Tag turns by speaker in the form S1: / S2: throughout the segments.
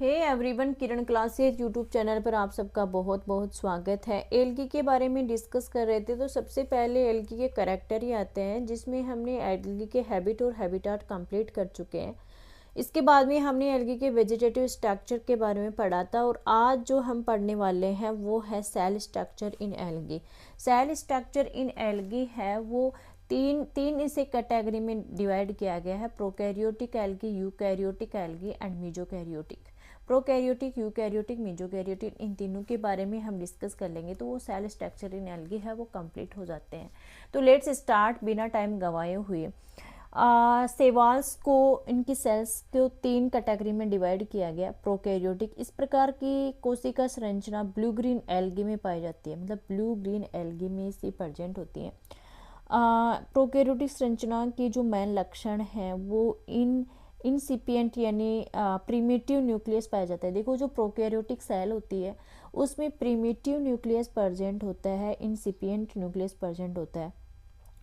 S1: Hey everyone, किरण classes YouTube channel पर आप सबका बहुत बहुत स्वागत है। एल्गी के बारे में डिस्कस कर रहे थे तो सबसे पहले एल्गी के करैक्टर ही आते हैं, जिसमें हमने एल्गी के हैबिट और हैबिटाट कंप्लीट कर चुके हैं। इसके बाद में हमने एल्गी के वेजिटेटिव स्ट्रक्चर के बारे में पढ़ा था और आज जो हम पढ़ने वाले हैं वो है cell structure in algae. Cell structure in algae है वो तीन इसे कैटेगरी में डिवाइड किया गया है: prokaryotic algae, eukaryotic algae and mesokaryotic. Prokaryotic, eukaryotic, mesokaryotic, इन तीनों के बारे में हम डिस्कस कर लेंगे तो वो सेल स्ट्रक्चर इन एल्गी है वो कंप्लीट हो जाते हैं। तो लेट्स स्टार्ट बिना टाइम गंवाए हुए। सेवाल्स को, इनकी सेल्स को तीन कैटेगरी में डिवाइड किया गया। प्रोकैरियोटिक, इस प्रकार की कोशिका संरचना ब्लू ग्रीन एल्गी में पाई जाती है, मतलब ब्लू ग्रीन एल्गी में इसी प्रेजेंट होती है। प्रोकैरियोटिक संरचना के जो मेन लक्षण हैं वो इनसिपिएंट यानी प्रीमिटिव न्यूक्लियस पाया जाता है। देखो, जो प्रोकैरियोटिक सेल होती है उसमें प्रीमिटिव न्यूक्लियस प्रेजेंट होता है, इनसिपिएंट न्यूक्लियस प्रेजेंट होता है।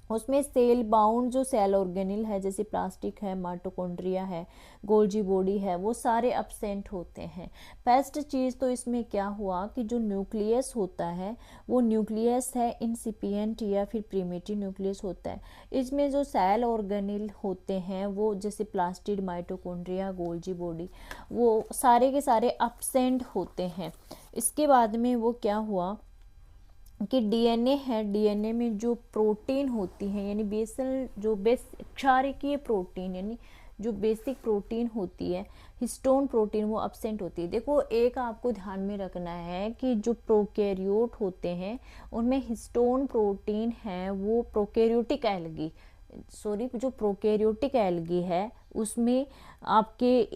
S1: उसमें सेल बाउंड जो सेल ऑर्गेनिल है, जैसे प्लास्टिक है, माइटोकॉन्ड्रिया है, गोल्जी बॉडी है, वो सारे एब्सेंट होते हैं। बेस्ट चीज़ तो इसमें क्या हुआ कि जो न्यूक्लियस होता है वो न्यूक्लियस है इंसिपिएंट या फिर प्रीमिटिव न्यूक्लियस होता है। इसमें जो सेल ऑर्गेनिल होते हैं वो जैसे प्लास्टिड, माइटोकॉन्ड्रिया, गोल्जी बॉडी, वो सारे के सारे एब्सेंट होते हैं। इसके बाद में वो क्या हुआ कि डीएनए है, डीएनए में जो प्रोटीन होती है यानी बेसल जो क्षारकीय प्रोटीन यानी जो बेसिक प्रोटीन होती है, हिस्टोन प्रोटीन, वो एब्सेंट होती है। देखो, एक आपको ध्यान में रखना है कि जो प्रोकैरियोट होते हैं उनमें हिस्टोन प्रोटीन है वो प्रोकैरियोटिक एल्गी जो प्रोकैरियोटिक एल्गी है उसमें आपके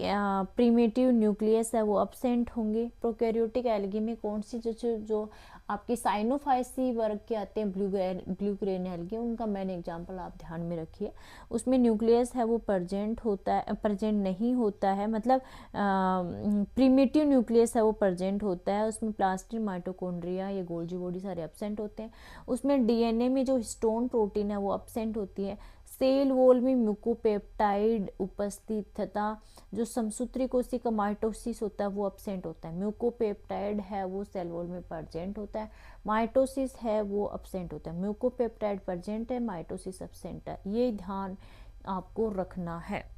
S1: प्रीमिटिव न्यूक्लियस है वो एब्सेंट होंगे। प्रोकैरियोटिक एल्गी में कौन सी जो आपके साइनोफाइसी वर्ग के आते हैं, ब्लू ग्रेन एल्गी, उनका मैंने एग्जांपल आप ध्यान में रखिए। उसमें न्यूक्लियस है वो प्रेजेंट नहीं होता है, मतलब प्रीमिटिव न्यूक्लियस है वो प्रेजेंट होता है। उसमें प्लास्टिड, माइटोकॉन्ड्रिया, ये गोल्जी बॉडी सारे एब्सेंट होते हैं। उसमें डीएनए में जो हिस्टोन प्रोटीन है वो एब्सेंट होती है। सेल वॉल में म्यूकोपेप्टाइड उपस्थित तथा जो समसूत्री कोशिका माइटोसिस होता है वो एब्सेंट होता है। म्यूकोपेप्टाइड है वो सेल वॉल में प्रेजेंट होता है, माइटोसिस है वो एब्सेंट होता है। म्यूकोपेप्टाइड प्रेजेंट है, माइटोसिस एब्सेंट है, ये ध्यान आपको रखना है।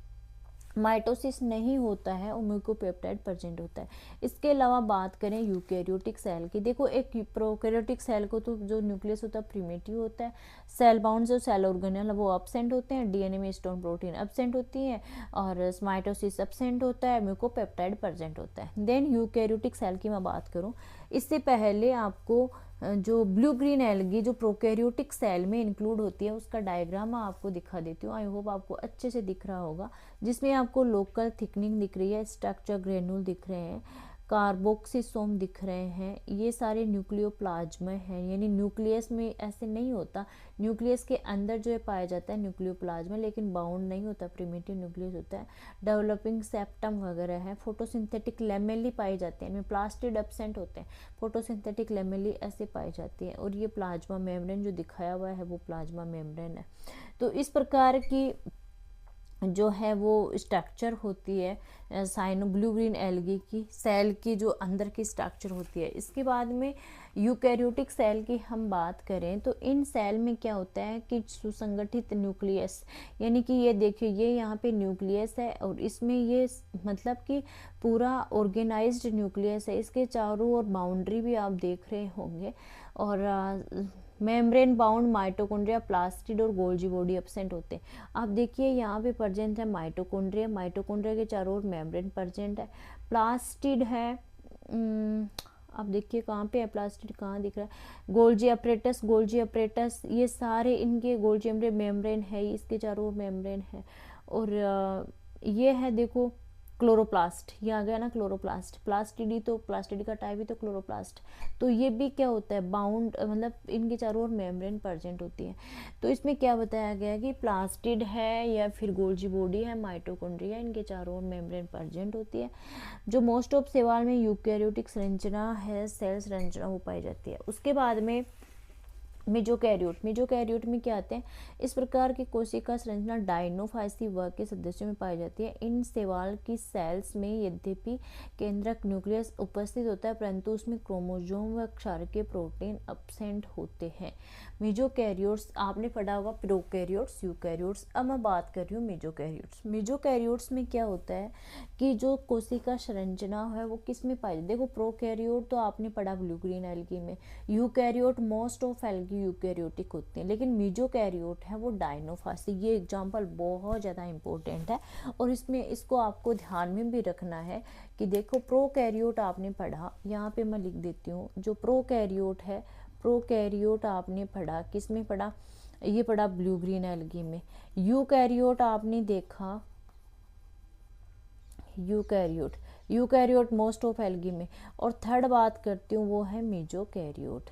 S1: माइटोसिस नहीं होता है और म्यूकोपेप्टाइड प्रेजेंट होता है। इसके अलावा बात करें यूकैरियोटिक सेल की, देखो एक प्रोकैरियोटिक सेल को तो जो न्यूक्लियस होता है प्रीमिटिव होता है, सेल बाउंड जो सेल ऑर्गेनेल वो एब्सेंट होते हैं, डीएनए में हिस्टोन प्रोटीन एब्सेंट होती है और माइटोसिस एब्सेंट होता है, म्यूकोपेप्टाइड प्रेजेंट होता है। देन यूकैरियोटिक सेल की मैं बात करूँ, इससे पहले आपको जो ब्लू ग्रीन एल्गी जो प्रोकैरियोटिक सेल में इंक्लूड होती है उसका डायग्राम मैं आपको दिखा देती हूँ। आई होप आपको अच्छे से दिख रहा होगा, जिसमें आपको लोकल थिकनिंग दिख रही है, स्ट्रक्चर ग्रेनुल दिख रहे हैं, कार्बोक्सिसोम दिख रहे हैं, ये सारे न्यूक्लियोप्लाज्मा हैं। यानी न्यूक्लियस में ऐसे नहीं होता, न्यूक्लियस के अंदर जो है पाया जाता है न्यूक्लियोप्लाज्मा, लेकिन बाउंड नहीं होता, प्रिमिटिव न्यूक्लियस होता है। डेवलपिंग सेप्टम वगैरह है, फोटोसिंथेटिक लेमेली पाई जाते हैं, इनमें प्लास्टिड एब्सेंट होते हैं, फोटोसिंथेटिक लेमेली ऐसे पाई जाती है। और ये प्लाज्मा मेम्ब्रेन जो दिखाया हुआ है वो प्लाज्मा मेम्ब्रेन है। तो इस प्रकार की जो है वो स्ट्रक्चर होती है साइनो ब्लू ग्रीन एल्गी की सेल की, जो अंदर की स्ट्रक्चर होती है। इसके बाद में यूकैरियोटिक सेल की हम बात करें तो इन सेल में क्या होता है कि सुसंगठित न्यूक्लियस, यानी कि ये देखिए ये यहाँ पे न्यूक्लियस है और इसमें ये मतलब कि पूरा ऑर्गेनाइज्ड न्यूक्लियस है। इसके चारों ओर बाउंड्री भी आप देख रहे होंगे और मेम्ब्रेन बाउंड माइटोकॉन्ड्रिया, प्लास्टिड और गोल्जी बॉडी एब्सेंट होते हैं। आप देखिए यहाँ पे प्रेजेंट है माइटोकॉन्ड्रिया, माइटोकॉन्ड्रिया के चारों ओर मेम्ब्रेन प्रेजेंट है, प्लास्टिड है। आप देखिए कहाँ पे है प्लास्टिड, कहाँ दिख रहा है, गोल्जी अपरेटस, ये सारे इनके गोल्जी मेम्ब्रेन है, इसके चारों ओर मेम्ब्रेन है। और ये है देखो क्लोरोप्लास्ट, ये आ गया ना क्लोरोप्लास्ट, प्लास्टिडी तो प्लास्टिडी का टाइप ही तो क्लोरोप्लास्ट। तो ये भी क्या होता है बाउंड, मतलब इनके चारों ओर मेम्ब्रेन प्रेजेंट होती है। तो इसमें क्या बताया गया कि प्लास्टिड है या फिर गोल्जी बॉडी है, माइटोकॉन्ड्रिया, इनके चारों ओर मेम्ब्रेन प्रेजेंट होती है। जो मोस्ट ऑफ सेवाल में यूकैरियोटिक संरचना है, सेल संरचना वो पाई जाती है। उसके बाद में मेजोकैरियोट में क्या आते हैं, इस प्रकार की कोशिका संरचना डायनोफाइसी वर्ग के सदस्यों में पाई जाती है। इन शैवाल की सेल्स में यद्यपि केंद्रक न्यूक्लियस उपस्थित होता है, परंतु उसमें क्रोमोसोम व क्षारकीय प्रोटीन एब्सेंट होते हैं। मेजोकैरियोट्स आपने पढ़ा होगा प्रोकैरियोट्स, यूकैरियोट्स। अब मैं बात कर रही हूँ मेजोकैरियोट्स। मेजोकैरियोट्स में क्या होता है कि जो कोशिका संरचना है वो किस में पाई जाती है। देखो प्रोकैरियोट तो आपने पढ़ा ब्लू ग्रीन एल्गी में, eukaryote most of algae eukaryotic होते हैं, लेकिन मेजोकैरियोट है वो डायनोफासी। ये एग्जांपल बहुत ज़्यादा इंपॉर्टेंट है और इसमें इसको आपको ध्यान में भी रखना है कि देखो प्रोकैरियोट आपने पढ़ा, यहाँ पे मैं लिख देती हूँ, जो प्रोकैरियोट है, प्रोकैरियोट आपने पढ़ा किस में पढ़ा, ये पढ़ा ब्लू ग्रीन एल्गी में। यूकैरियोट आपने देखा, यूकैरियोट मोस्ट ऑफ एल्गी में। और थर्ड बात करती हूँ वो है मेजोकैरियोट।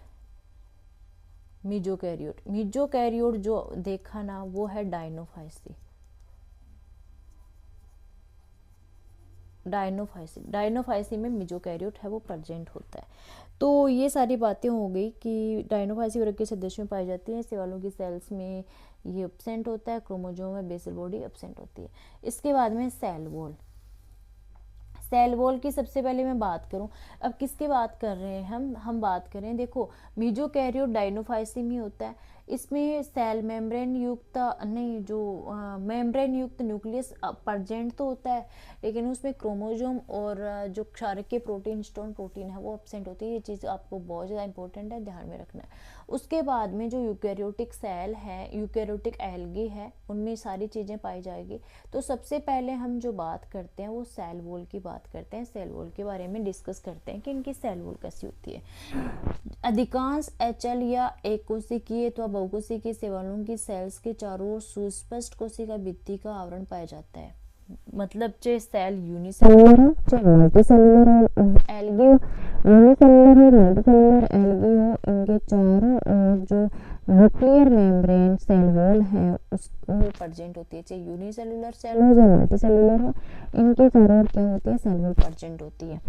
S1: मेजोकैरियोट जो देखा ना वो है डायनोफाइसी में मेजोकैरियोट है वो प्रेजेंट होता है। तो ये सारी बातें हो गई कि डायनोफाइसी वर्ग के सदस्यों में पाई जाती हैं। शैवालों की सेल्स में ये एब्सेंट होता है, क्रोमोसोम में बेसल बॉडी एब्सेंट होती है। इसके बाद में सेल वॉल की सबसे पहले मैं बात करूं, अब किसकी बात कर रहे हैं हम बात कर रहे हैं, देखो मेजोकैरियोट डायनोफाइसी में होता है, इसमें सेल मेम्ब्रेन युक्त नहीं, जो मेम्ब्रेन युक्त न्यूक्लियस प्रेजेंट तो होता है, लेकिन उसमें क्रोमोसोम और जो क्षारकीय प्रोटीन, स्टोन प्रोटीन है वो एब्सेंट होती है। ये चीज़ आपको बहुत ज़्यादा इंपॉर्टेंट है, ध्यान में रखना है। उसके बाद में जो यूकैरियोटिक सेल है, यूकैरियोटिक एल्गी है, उनमें सारी चीज़ें पाई जाएगी। तो सबसे पहले हम जो बात करते हैं वो सेल वॉल की बात करते हैं। सेल वॉल के बारे में डिस्कस करते हैं कि इनकी सेल वॉल कैसी होती है। अधिकांश एचएल या एकोशिकीय अथवा बहुकोशिकीय शैवालों की सेल्स के चारों ओर सुस्पष्ट कोशिका भित्ति का आवरण पाया जाता है। मतलब चाहे सेल यूनिसेलुलर हो चाहे मल्टीसेलुलर हो, एल्गी यूनिसेलुलर हो मल्टीसेलुलर एल्गी हो, इनके चारों ओर जो न्यूक्लियर मेम्ब्रेन सेल वॉल है उसमें प्रेजेंट होती है। चाहे यूनिसेलुलर सेल हो चाहे मल्टीसेलुलर हो, इनके चारों ओर क्या होती है, सेल वॉल प्रेजेंट होती है।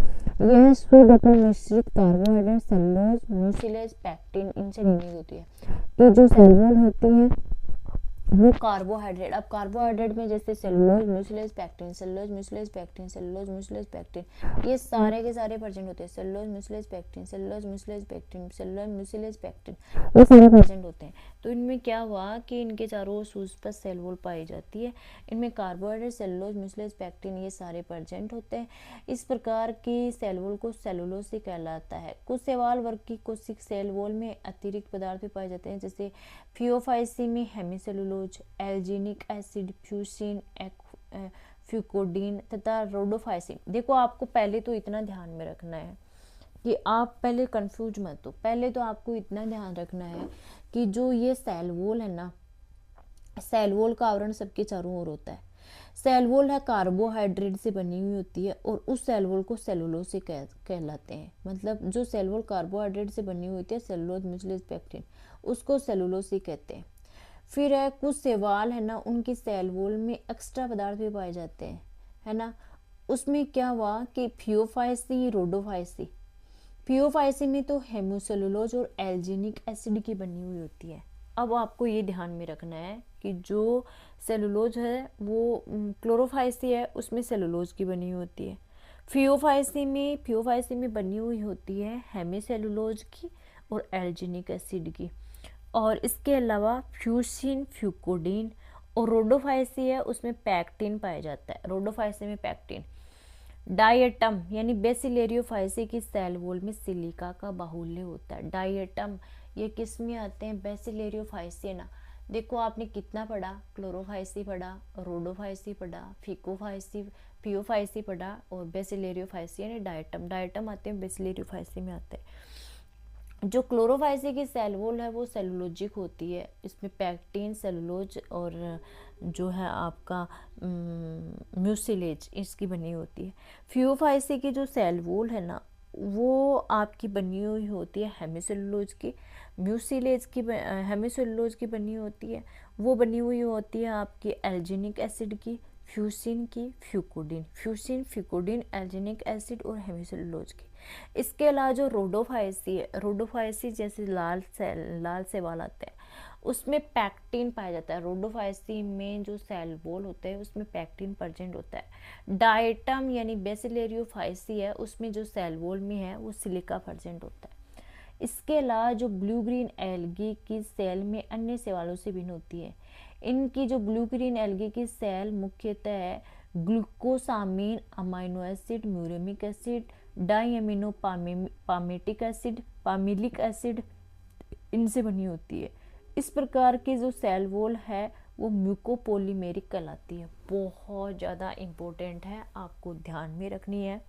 S1: यह शुद्ध अपने मिश्रित कार्बोहाइड्रेट, सेलुलोज, म्यूसिलेज, पैक्टिन इनसे निर्मित होती है। तो जो सेल वॉल होती है वो कार्बोहाइड्रेट, अब कार्बोहाइड्रेट में जैसे cellulose, mucilage, pectin, cellulose, mucilage, pectin, cellulose, mucilage, pectin, ये सारे के सारे प्रेजेंट होते हैं। Cellulose, mucilage, pectin, cellulose, mucilage, pectin, cellulose, mucilage, pectin, ये सारे प्रेजेंट होते हैं। तो इनमें क्या हुआ कि इनके चारों ओर सुस्पष्ट सेल वॉल पाई जाती है। इनमें कार्बोहाइड्रेट, सेलुलोज, म्यूसिलेज, पैक्टिन ये सारे प्रेजेंट होते हैं। इस प्रकार की सेल वॉल को सेलुलोसिक कहलाता है। कुछ शैवाल वर्ग की कोशिक सेल वॉल में अतिरिक्त पदार्थ भी पाए जाते हैं, जैसे फियोफाइसी में हेमिसेलुलोज, एल्जीनिक एसिड, फ्यूसिन, फ्यूकोडीन तथा रोडोफाइसिन। देखो आपको पहले तो इतना ध्यान में रखना है कि आप पहले कंफ्यूज मत हो, पहले तो आपको इतना ध्यान रखना है कि जो ये सेल वॉल है ना, सेल वॉल का आवरण सबके चारों ओर होता है। सेल वॉल है कार्बोहाइड्रेट से बनी हुई होती है और उस सेल वॉल को सेलुलोज से कहलाते हैं। मतलब जो सेल वॉल कार्बोहाइड्रेट से बनी हुई होती है, सेलुलोज, म्यूसिलेज, पैक्टिन, उसको सेलुलोज ही कहते हैं। फिर है कुछ शैवाल है ना, उनकी सेल वॉल में एक्स्ट्रा पदार्थ भी पाए जाते हैं, है ना। उसमें क्या हुआ कि फियोफाइसी, रोडोफाइसी, फियोफाइसी में तो हेमोसेलुलोज और एल्जीनिक एसिड की बनी हुई होती है। अब आपको ये ध्यान में रखना है कि जो सेलुलोज है वो क्लोरोफाइसी है, उसमें सेलुलोज की बनी हुई होती है। फियोफाइसी में बनी हुई होती है हेमिसेलुलोज की और एल्जीनिक एसिड की। और इसके अलावा फ्यूसिन, फ्यूकोडीन, और रोडोफाइसी है उसमें पैक्टिन पाया जाता है। रोडोफाइसी में पैक्टिन। डायटम यानी बेसिलेरियोफाइसी की सेल वॉल में सिलिका का बाहुल्य होता है। डायटम ये किस में आते हैं, बेसिलेरियोफाइसी ना। देखो आपने कितना पढ़ा, क्लोरोफाइसी पढ़ा, रोडोफाइसी पढ़ा, फियोफाइसी पढ़ा और बेसिलेरियोफाइसी यानी डायटम आते हैं, बेसिलेरियोफाइसी में आते हैं। जो क्लोरोफाइसी की सेल वॉल है वो सेलुलोजिक होती है। इसमें पैक्टिन, सेलुलोज और जो है आपका म्यूसिलेज इसकी बनी होती है। फियोफाइसी की जो सेल वॉल है ना वो आपकी बनी हुई होती है हेमिसेलुलोज की। म्यूसिलेज की हेमिसेलुलोज की बनी होती है, वो बनी हुई होती है आपकी एल्जीनिक एसिड की। फ्यूसिन की, फ्यूकोडिन, फ्यूसिन, फ्यूकोडिन, एल्जिनिक एसिड और हेमिसेलुलोज की। इसके अलावा जो रोडोफाइसी है, रोडोफाइसी जैसे लाल शैवाल आते हैं उसमें पैक्टिन पाया जाता है। रोडोफाइसी में जो सेल वॉल होते हैं उसमें पैक्टिन प्रेजेंट होता है। डायटम यानी बेसिलेरियोफाइसी है, उसमें जो सेल वॉल में है वो सिलिका प्रेजेंट होता है। इसके अलावा जो ब्लू ग्रीन एल्गी की सेल में अन्य शैवालों से भिन्न होती है। इनकी जो ब्लू ग्रीन एल्गी की सेल मुख्यतः glucosamine, amino acid, muramic acid, diamino pimelic acid, pimelic acid, इनसे बनी होती है। इस प्रकार की जो सेल वॉल है वो म्यूकोपोलीमेरिक कहलाती है। बहुत ज़्यादा इम्पोर्टेंट है, आपको ध्यान में रखनी है।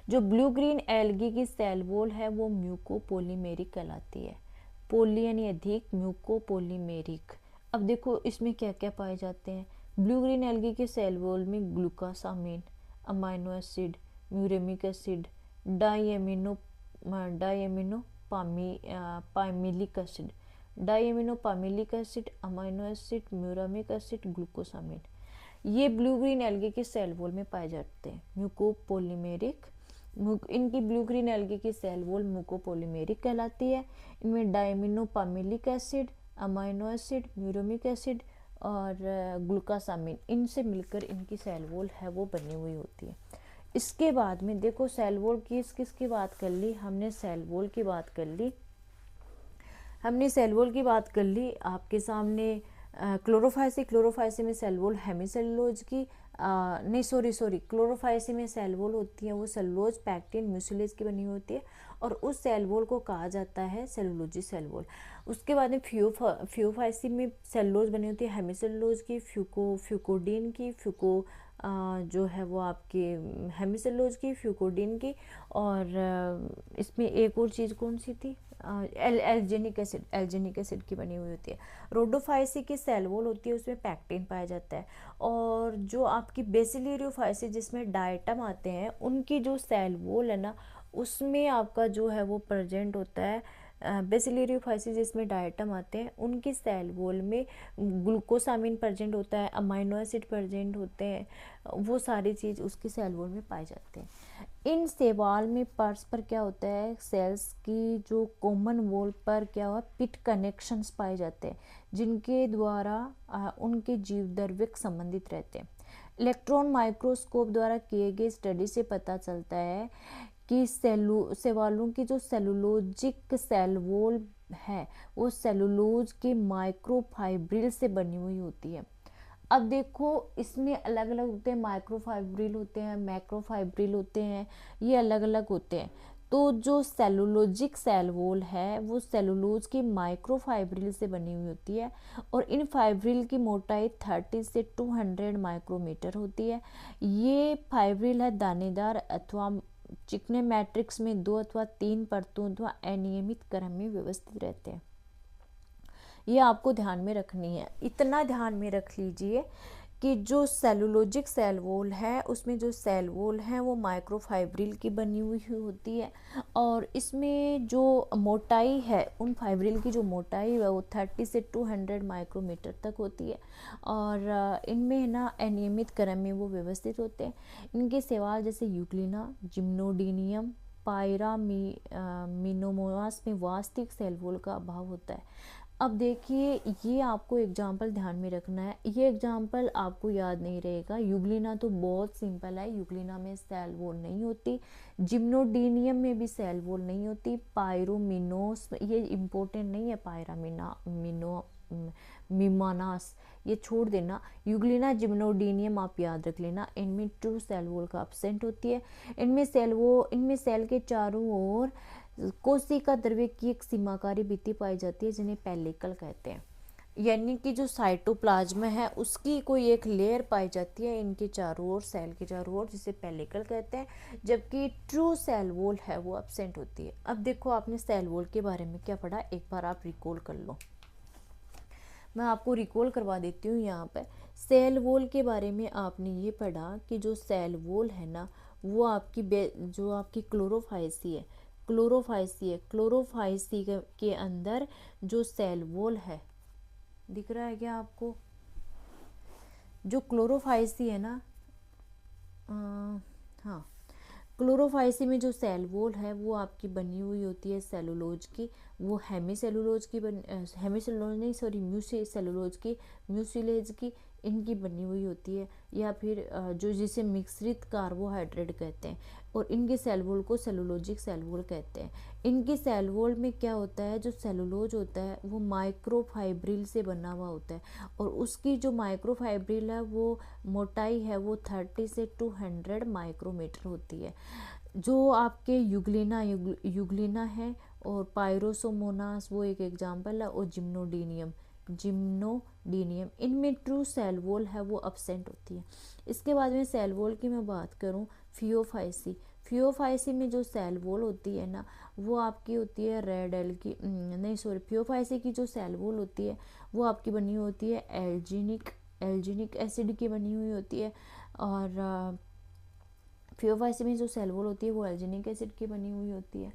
S1: जो ब्लू ग्रीन एल्गी की सेल वॉल है वो म्यूकोपोलीमेरिक कहलाती है। पोली यानी अधिक, म्यूकोपोलीमेरिक। अब देखो इसमें क्या क्या पाए जाते हैं। ब्लू ग्रीन एल्गी के सेल वॉल में glucosamine, amino acid, muramic acid, diamino pimelic acid, pimelic acid, amino acid, muramic acid, glucosamine, ये ब्लू ग्रीन एल्गी के सेल वॉल में पाए जाते हैं। म्यूकोपोलीमेरिक, इनकी ब्लू ग्रीन एल्गी की सेल वॉल म्यूकोपोलीमेरिक कहलाती है। इनमें diamino pimelic acid, amino acid, muramic acid और ग्लूकोसामीन, इनसे मिलकर इनकी सेल वॉल है वो बनी हुई होती है। इसके बाद में देखो सेल वॉल किसकी बात कर ली हमने, सेल वॉल की बात कर ली हमने, सेल वॉल की बात कर ली आपके सामने। क्लोरोफाइसी में सेल वॉल हेमिसेलुलोज की, नहीं सॉरी, क्लोरोफाइसी में सेल वॉल होती है वो सेलुलोज, पैक्टिन, म्यूसिलेज की बनी होती है और उस सेल वॉल को कहा जाता है सेलुलोजी सेल वॉल। उसके बाद में फ्यूफाइसी में सेलुलोज बनी होती है हेमिसेलुलोज की, फ्यूकोडिन की, जो है वो आपके हेमिसेलुलोज की, फ्यूकोडिन की, और इसमें एक और चीज़ कौन सी थी, एल्जेनिक एसिड की बनी हुई होती है। रोडोफाइसी की सेल वॉल होती है उसमें पैक्टिन पाया जाता है। और जो आपकी बेसिलियोफाइसी जिसमें डायटम आते हैं उनकी जो सेल वॉल है ना उसमें आपका जो है वो प्रेजेंट होता है। बेसिलियोफाइसी जिसमें डायटम आते हैं उनकी सेल वॉल में ग्लूकोसामीन प्रेजेंट होता है, अमाइनो एसिड प्रेजेंट होते हैं, वो सारी चीज़ उसकी सेल वॉल में पाई जाते हैं। इन शैवाल में परस्पर क्या होता है, सेल्स की जो कॉमन वॉल पर क्या हुआ पिट कनेक्शंस पाए जाते हैं जिनके द्वारा उनके जीव द्रव्यक संबंधित रहते हैं। इलेक्ट्रॉन माइक्रोस्कोप द्वारा किए गए स्टडी से पता चलता है कि शैवालों की जो सेलुलोजिक सेल वॉल है वो सेलुलोज के माइक्रोफाइब्रिल से बनी हुई होती है। अब देखो इसमें अलग अलग होते हैं, माइक्रोफाइब्रिल होते हैं, मैक्रोफाइब्रिल होते हैं, ये अलग अलग होते हैं। तो जो सेलुलोजिक सेल वॉल है वो सेलुलोज की माइक्रोफाइब्रिल से बनी हुई होती है और इन फाइब्रिल की मोटाई 30 से 200 माइक्रोमीटर होती है। ये फाइब्रिल है दानेदार अथवा चिकने मैट्रिक्स में 2 अथवा 3 परतों अथवा अनियमित क्रम में व्यवस्थित रहते हैं। ये आपको ध्यान में रखनी है। इतना ध्यान में रख लीजिए कि जो सेलुलोजिक सेल वॉल है उसमें जो सेल वॉल है वो माइक्रोफाइब्रिल की बनी हुई होती है और इसमें जो मोटाई है उन फाइब्रिल की जो मोटाई है वो 30 से 200 माइक्रोमीटर तक होती है और इनमें ना अनियमित क्रम में वो व्यवस्थित होते हैं। इनके शैवाल जैसे यूग्लिना, जिम्नोडीनियम, पायरामिनोमोनास में वास्तविक सेल वॉल का अभाव होता है। अब देखिए ये आपको एग्जाम्पल ध्यान में रखना है, ये एग्जाम्पल आपको याद नहीं रहेगा। यूग्लिना तो बहुत सिंपल है, यूग्लिना में सेल वॉल नहीं होती, जिम्नोडीनियम में भी सेल वॉल नहीं होती, पायरोमिनोस ये इम्पोर्टेंट नहीं है, मिमानास ये छोड़ देना, यूग्लिना जिम्नोडीनियम आप याद रख लेना। इनमें ट्रू सेल वॉल का एब्सेंट होती है। इनमें सेल के चारों ओर कोशिका द्रव्य की एक सीमाकारी भित्ति पाई जाती है जिन्हें पेलिकल कहते हैं, यानी कि जो साइटोप्लाज्म है उसकी कोई एक लेयर पाई जाती है इनके चारों ओर, सेल के चारों ओर, जिसे पेलिकल कहते हैं, जबकि ट्रू सेल वॉल है वो एब्सेंट होती है। अब देखो आपने सेल वॉल के बारे में क्या पढ़ा, एक बार आप रिकॉल कर लो, मैं आपको रिकॉल करवा देती हूँ। यहाँ पर सेल वॉल के बारे में आपने ये पढ़ा कि जो सेल वॉल है ना वो जो आपकी क्लोरोफाइसी के अंदर जो सेल वॉल है, दिख रहा है क्या आपको, जो क्लोरोफाइसी है ना, हाँ, क्लोरोफाइसी में जो सेल वॉल है वो आपकी बनी हुई होती है सेलुलोज की, वो हेमी सेलुलोज नहीं, सॉरी, म्यूसी सेलुलोज की, म्यूसिलेज की, इनकी बनी हुई होती है, या फिर जो जिसे मिश्रित कार्बोहाइड्रेट कहते हैं, और इनके सेल वॉल को सेलुलोजिक सेल वॉल कहते हैं। इनकी सेल वॉल में क्या होता है, जो सेलुलोज होता है वो माइक्रोफाइब्रिल से बना हुआ होता है, और उसकी जो माइक्रोफाइब्रिल है वो मोटाई है वो 30 से 200 माइक्रोमीटर होती है। जो आपके युग्लिना है, और पायरोसोमोनास वो एक एग्जाम्पल है, और जिम्नोडीनियम इनमें ट्रू सेल वॉल है वो अब्सेंट होती है। इसके बाद में सेल वॉल की मैं बात करूं, फियोफाइसी में जो सेल वॉल होती है ना वो आपकी होती है रेड एल्गी, नहीं सॉरी, फियोफाइसी की जो सेल वॉल होती है वो आपकी बनी होती है एल्जीनिक एसिड की बनी हुई होती है, और फियोफाइसी में जो सेल वॉल होती है वो एल्जीनिक एसिड की बनी हुई होती है,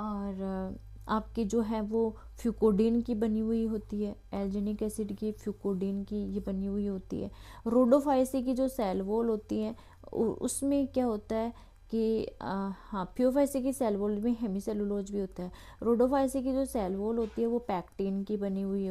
S1: और आपकी जो है वो फ्यूकोडीन की बनी हुई होती है, एल्जीनिक एसिड की, फ्यूकोडीन की ये बनी हुई होती है। रोडोफाइसी की जो सेल वॉल होती है उसमें क्या होता है कि हाँ, फियोफाइसी की सेल वॉल में हेमीसेलुलोज भी होता है। रोडोफाइसी की जो सेल वॉल होती है वो पैक्टिन की बनी हुई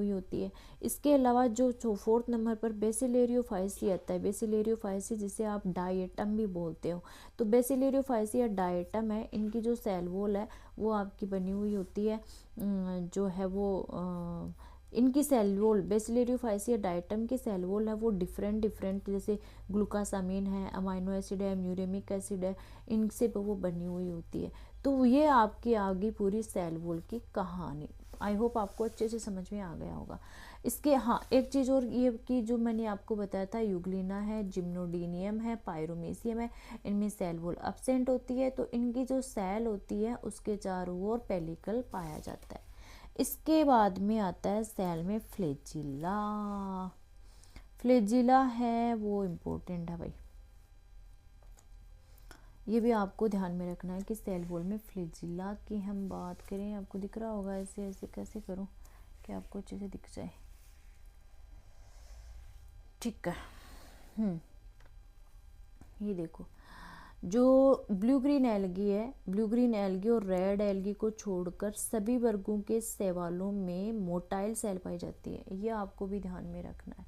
S1: होती है, इसके अलावा जो 4th नंबर पर बेसिलेरियोफाइसी आता है, बेसिलेरियोफाइसी जिसे आप डायटम भी बोलते हो, तो बेसिलेरियोफाइसी या डायटम है, इनकी जो सेल वॉल है वो आपकी बनी हुई होती है, जो है वो इनकी सेल वॉल, बेसिलेरियोफाइसी या डायटम की सेल वॉल है वो डिफरेंट, जैसे ग्लूकासामीन है, अमाइनो एसिड है, म्यूरेमिक एसिड है, इनसे वो बनी हुई होती है। तो ये आपकी आ गई पूरी सेल वॉल की कहानी। आई होप आपको अच्छे से समझ में आ गया होगा। इसके हाँ, एक चीज़ और ये कि जो मैंने आपको बताया था, युग्लिना है, जिम्नोडीनियम है, पायरोमीसियम है, इनमें सेल वॉल अब्सेंट होती है, तो इनकी जो सेल होती है उसके चारों ओर पेलिकल पाया जाता है। इसके बाद में आता है सेल में फ्लैजिला। फ्लैजिला है वो इम्पोर्टेंट है भाई, ये भी आपको ध्यान में रखना है कि सेल वॉल में फ्लैजिला की हम बात करें, आपको दिख रहा होगा, ऐसे ऐसे कैसे करूं कि आपको अच्छे से दिख जाए, ठीक है। ये देखो, जो ब्लू ग्रीन एल्गी और रेड एल्गी को छोड़कर सभी वर्गों के शैवालों में मोटाइल सेल पाई जाती है। ये आपको भी ध्यान में रखना है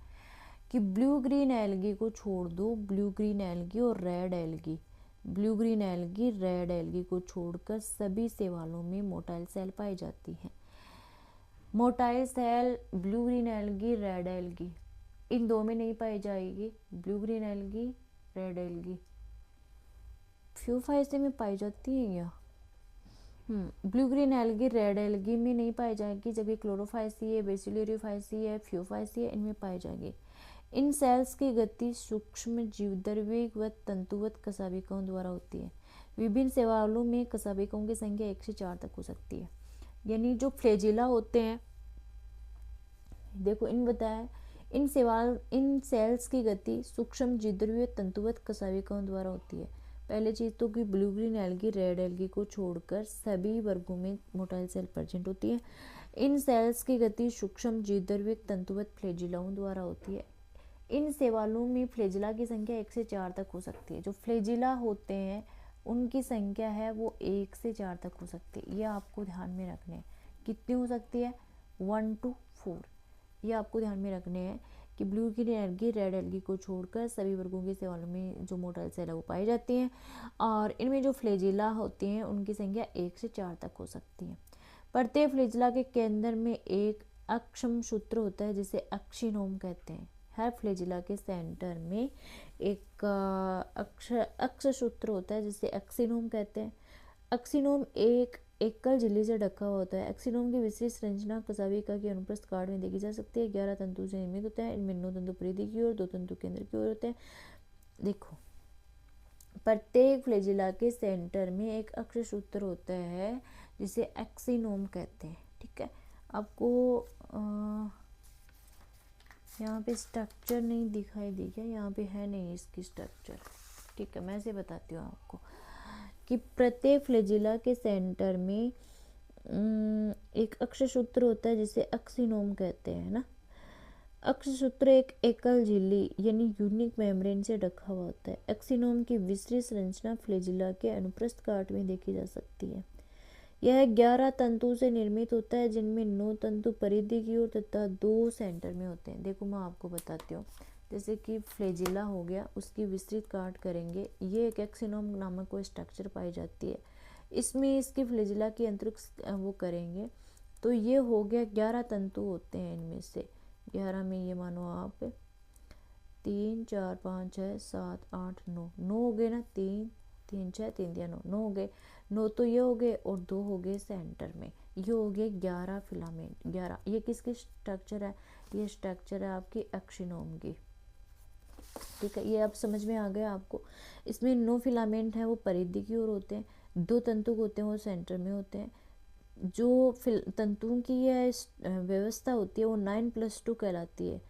S1: कि ब्लू ग्रीन एल्गी को छोड़ दो, blue green algae red algae को छोड़कर सभी शैवालों में मोटाइल सेल पाई जाती है। Motile cell blue green algae, red algae, इन दो में नहीं पाई जाएगी। Blue green algae, red algae phaeophyceae में पाई जाती है या blue green algae red algae में नहीं पाई जाएगी, जबकि क्लोरोफाइसी है, बेसिलेरियोफाइसी है, फ्यूफाइसी है, इनमें पाई जाएगी। इन सेल्स की गति सूक्ष्म जीवद्रव्य व तंतुवत कशाभिकाओं द्वारा होती है। विभिन्न शैवालों में कशाभिकाओं की संख्या 1 से 4 तक हो सकती है। यानी जो फ्लैजिला होते हैं, देखो इन बताया, इन सेल्स की गति सूक्ष्म जीवद्रव्य तंतुवत कशाभिकाओं द्वारा होती है। पहले चीज तो कि blue green algae red algae को छोड़कर सभी वर्गों में मोटाइल सेल प्रेजेंट होती है। इन सेल्स की गति सूक्ष्म जीवद्रव्य तंतुवत फ्लैजिलाओं द्वारा होती है। इन शैवालों में फ्लैजिला की संख्या 1 से 4 तक हो सकती है। जो फ्लैजिला होते हैं उनकी संख्या है वो 1 से 4 तक हो सकती है। ये आपको ध्यान में रखने हैं। कितनी हो सकती है? 1 to 4। ये आपको ध्यान में रखने हैं कि blue green algae red algae को छोड़कर सभी वर्गों के शैवालों में जो मोटाइल सेल है वो पाई जाती हैं, और इनमें जो फ्लैजिला होती हैं उनकी संख्या 1 से 4 तक हो सकती है। प्रत्येक फ्लैजिला के केंद्र में एक अक्षम सूत्र होता है जिसे अक्सिनोम कहते हैं। हर फ्लैजिला के सेंटर में एक अक्ष सूत्र होता है जिसे एक्सिनोम कहते हैं। एक्सिनोम एक एकल झिल्ली से ढका हुआ होता है। एक्सिनोम की विशेष संरचना कशाभिका के अनुप्रस्थ काट में देखी जा सकती है। 11 तंतु से निर्मित होता है। इनमें 9 तंतु परिधि की ओर, 2 तंतु केंद्र की ओर होते हैं। देखो, प्रत्येक फ्लैजिला के सेंटर में एक अक्ष सूत्र होता है जिसे एक्सिनोम कहते हैं। ठीक है, आपको यहाँ पे स्ट्रक्चर नहीं दिखाई दी क्या? यहाँ पे है नहीं इसकी स्ट्रक्चर। ठीक है, मैं इसे बताती हूँ आपको कि प्रत्येक फ्लैजिला के सेंटर में एक अक्ष सूत्र होता है जिसे एक्सिनोम कहते हैं ना। अक्षसूत्र एक एकल झिल्ली यानी यूनिक मेम्ब्रेन से ढका हुआ होता है। एक्सिनोम की विस्तृत संरचना फ्लैजिला के अनुप्रस्थ काट में देखी जा सकती है। यह 11 तंतु से निर्मित होता है, जिनमें 9 तंतु परिधि की ओर तथा 2 सेंटर में होते हैं। देखो मैं आपको बताती हूँ, जैसे कि फ्लैजिला हो गया, उसकी विस्तृत काट करेंगे, ये एक एक्सिनोम नामक कोई स्ट्रक्चर पाई जाती है। इसमें इसकी फ्लैजिला की अंतरिक्ष वो करेंगे तो ये हो गया 11 तंतु होते हैं। इनमें से 11 में ये मानो आप 3 4 5 6 7 8 9 9 हो गए ना, 3 3 6 3 दिया 9 9 हो गए। 9 तो ये हो गए और 2 हो गए सेंटर में, ये हो गए 11 फिलामेंट। 11 ये किसकी स्ट्रक्चर है? ये स्ट्रक्चर है आपकी एक्सिनोम की। ठीक है, ये अब समझ में आ गया आपको। इसमें 9 फिलामेंट हैं, वो परिधि की ओर होते हैं। 2 तंतु होते हैं, वो सेंटर में होते हैं। जो तंतुओं की यह व्यवस्था होती है वो 9+2 कहलाती है।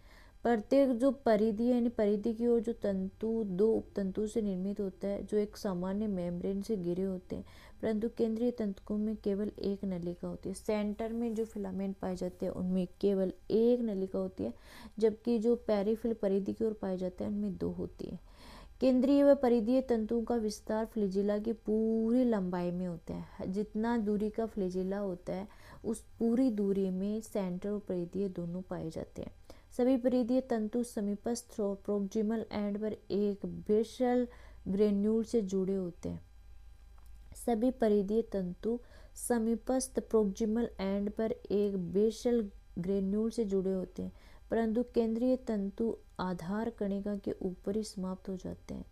S1: प्रत्येक जो परिधि यानी परिधि की ओर जो तंतु 2 उपतंतु से निर्मित होता है, जो एक सामान्य मेम्ब्रेन से घिरे होते हैं, परंतु केंद्रीय तंतुओं में केवल एक नलिका होती है। सेंटर में जो फिलामेंट पाए जाते हैं उनमें केवल एक नलिका होती है, जबकि जो पेरिफेरल परिधि की ओर पाए जाते हैं उनमें 2 होती है। केंद्रीय व परिधीय तंतुओं का विस्तार फ्लैजिला की पूरी लंबाई में होता है। जितना दूरी का फ्लैजिला होता है उस पूरी दूरी में सेंटर और परिधीय दोनों पाए जाते हैं। सभी परिधीय तंतु समीपस्थ प्रोक्सिमल एंड पर एक बेसल ग्रेन्यूल से जुड़े होते हैं। सभी परिधीय तंतु समीपस्थ प्रोक्सिमल एंड पर एक बेसल ग्रेन्यूल से जुड़े होते हैं, परंतु केंद्रीय तंतु आधार कणिका के ऊपर ही समाप्त हो जाते हैं।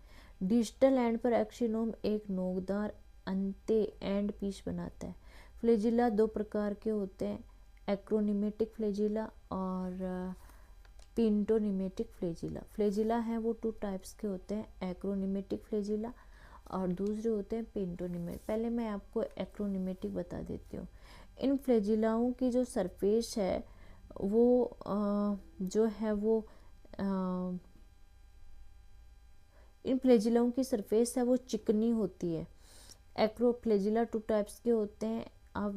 S1: डिस्टल एंड पर एक्सिनोम एक नोकदार अंत्य एंड पीस बनाता है। फ्लैजिला 2 प्रकार के होते हैं, एक्रोनिमेटिक फ्लैजिला और पिंटोनिमेटिक फ्लैजिला। फ्लैजिला हैं वो 2 टाइप्स के होते हैं, एक्रोनिमेटिक फ्लैजिला और दूसरे होते हैं पिंटोनिमेटिक। पहले मैं आपको एक्रोनिमेटिक बता देती हूँ। इन फ्लैजिलाओं की जो सरफेस है वो जो है वो इन फ्लैजिलाओं की सरफेस है वो चिकनी होती है। एक्रोफ्लैजिला 2 टाइप्स के होते हैं, आप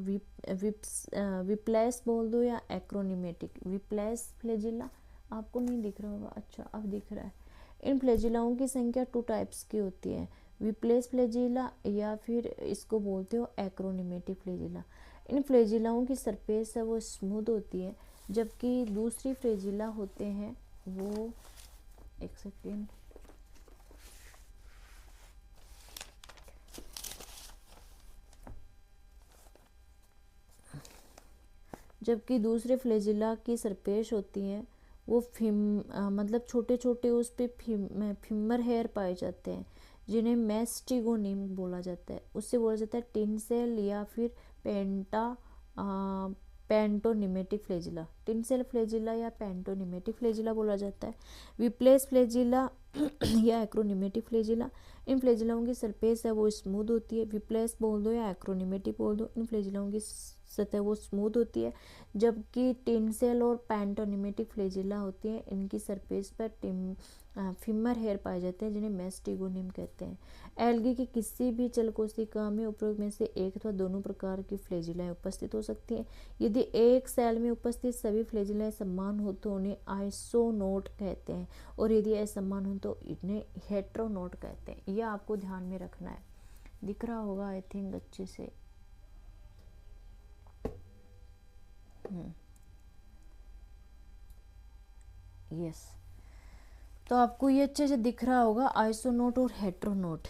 S1: विप्लेस बोल दो या एक्रोनिमेटिक। विप्लेस फ्लैजिला आपको नहीं दिख रहा होगा, अच्छा अब दिख रहा है। इन फ्लैजिलाओं की संख्या 2 टाइप्स की होती है, विप्लेस फ्लैजिला या फिर इसको बोलते हो एक्रोनिमेटिक फ्लैजिला। इन फ्लैजिलाओं की सरफेस है वो स्मूथ होती है, जबकि दूसरी फ्लैजिला होते हैं वो एक सेकेंड जबकि दूसरे फ्लैजिला की सरफेस होती हैं वो मतलब छोटे छोटे उस पे फिमर हेयर पाए जाते हैं, जिन्हें मैस्टिगोनिम बोला जाता है। उससे बोला जाता है टिनसेल या फिर पेंटोनिमेटिक फ्लैजिला। टिनसेल फ्लैजिला या पेंटोनिमेटिक फ्लैजिला बोला जाता है। विप्लेस फ्लैजिला या एक्रोनिमेटिक फ्लैजिला। इन फ्लैजिलाओं की सरफेस है वो स्मूथ होती है। विप्लेस बोल दो या एक्रोनिमेटिक बोल दो, इन फ्लैजिलाओं की सतह वो स्मूथ होती है, जबकि टिनसेल और पेंटोनिमेटिक फ्लैजिला होती हैं, इनकी सरफेस पर फिमर हेयर पाए जाते हैं, जिन्हें मैस्टिगोनिम कहते हैं। एल्गी की किसी भी जल कोशिका में उपरोक्त में से एक अथवा दोनों प्रकार की फ्लैजिलाएं उपस्थित हो सकती हैं। यदि एक सेल में उपस्थित सभी फ्लैजिलाएं समान हो तो उन्हें आइसोनोट कहते हैं, और यदि असमान हो तो इन्हें हेट्रोनोट कहते हैं। यह आपको ध्यान में रखना है। दिख रहा होगा आई थिंक अच्छे से। यस, तो आपको ये अच्छे से दिख रहा होगा आइसोनोट और हेट्रोनोट।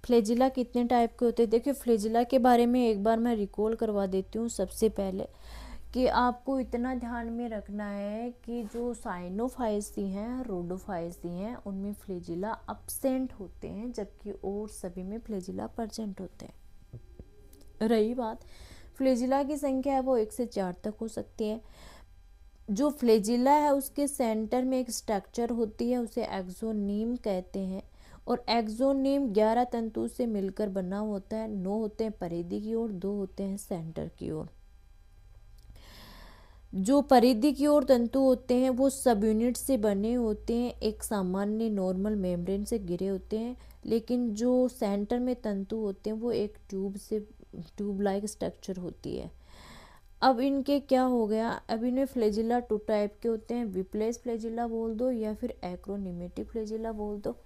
S1: फ्लैजिला कितने टाइप के होते हैं? देखिए फ्लैजिला के बारे में एक बार मैं रिकॉल करवा देती हूँ सबसे पहले, कि आपको इतना ध्यान में रखना है कि जो साइनोफाइसी हैं, रोडोफाइसी हैं, उनमें फ्लैजिला अब्सेंट होते हैं, जबकि और सभी में फ्लैजिला प्रेजेंट होते हैं। रही बात फ्लैजिला की संख्या है वो 1 से 4 तक हो सकती है। जो फ्लैजिला है उसके सेंटर में एक स्ट्रक्चर होती है, उसे एक्सोनीम कहते हैं, और एक्सोनीम 11 तंतु से मिलकर बना होता है। 9 होते हैं परिधि की ओर, 2 होते हैं सेंटर की ओर। जो परिधि की ओर तंतु होते हैं वो सब यूनिट से बने होते हैं, एक सामान्य नॉर्मल मेम्ब्रेन से घिरे होते हैं, लेकिन जो सेंटर में तंतु होते हैं वो एक ट्यूब लाइक स्ट्रक्चर होती है। अब इनके क्या हो गया, अब इनमें फ्लैजिला टू टाइप के होते हैं, विप्लेस फ्लैजिला बोल दो या फिर एक्रोनिमेटिक फ्लैजिला बोल दो।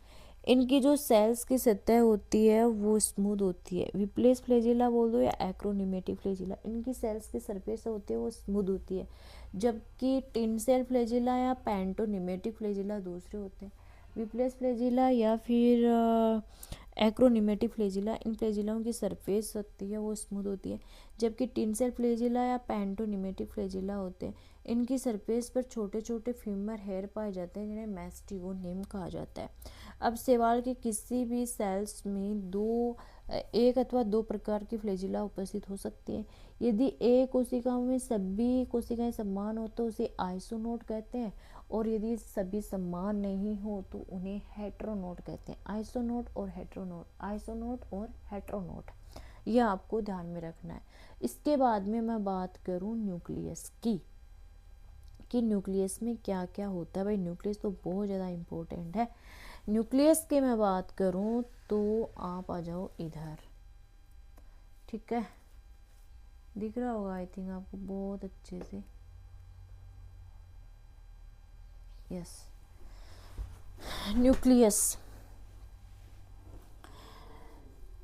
S1: इनकी जो सेल्स की सतह होती है वो स्मूथ होती है, विप्लेस फ्लैजिला बोल दो या एक्रोनिमेटिक फ्लैजिला, इनकी सेल्स की सरफेस होती है वो स्मूथ होती है। जबकि टिन सेल फ्लैजिला या पेंटोनिमेटिक फ्लैजिला दूसरे होते हैं, विप्लेस फ्लैजिला या फिर एक्रोनिमेटिक फ्लैजिला, इन फ्लैजिलाओं की सरफेस होती है वो स्मूथ होती है। जबकि टिन सेल फ्लैजिला या पेंटोनिमेटिक फ्लैजिला होते हैं, इनकी सरफेस पर छोटे छोटे फ्यूमर हेयर पाए जाते हैं जिन्हें मैस्टिगोनिम कहा जाता है। अब शैवाल के किसी भी सेल्स में एक अथवा दो प्रकार की फ्लैजिला उपस्थित हो सकती है। यदि एक कोशिका में सभी कोशिकाएं समान हो तो उसे आइसोनोट कहते हैं, और यदि सभी समान नहीं हो तो उन्हें हेट्रोनोट कहते हैं। आइसोनोट और हेट्रोनोट, आइसोनोट और हेट्रोनोट, यह आपको ध्यान में रखना है। इसके बाद में मैं बात करूं न्यूक्लियस की, कि न्यूक्लियस में क्या क्या होता है। भाई न्यूक्लियस तो बहुत ज़्यादा इम्पोर्टेंट है। न्यूक्लियस की मैं बात करूं तो आप आ जाओ इधर, ठीक है, दिख रहा होगा आई थिंक आपको बहुत अच्छे से, यस। न्यूक्लियस,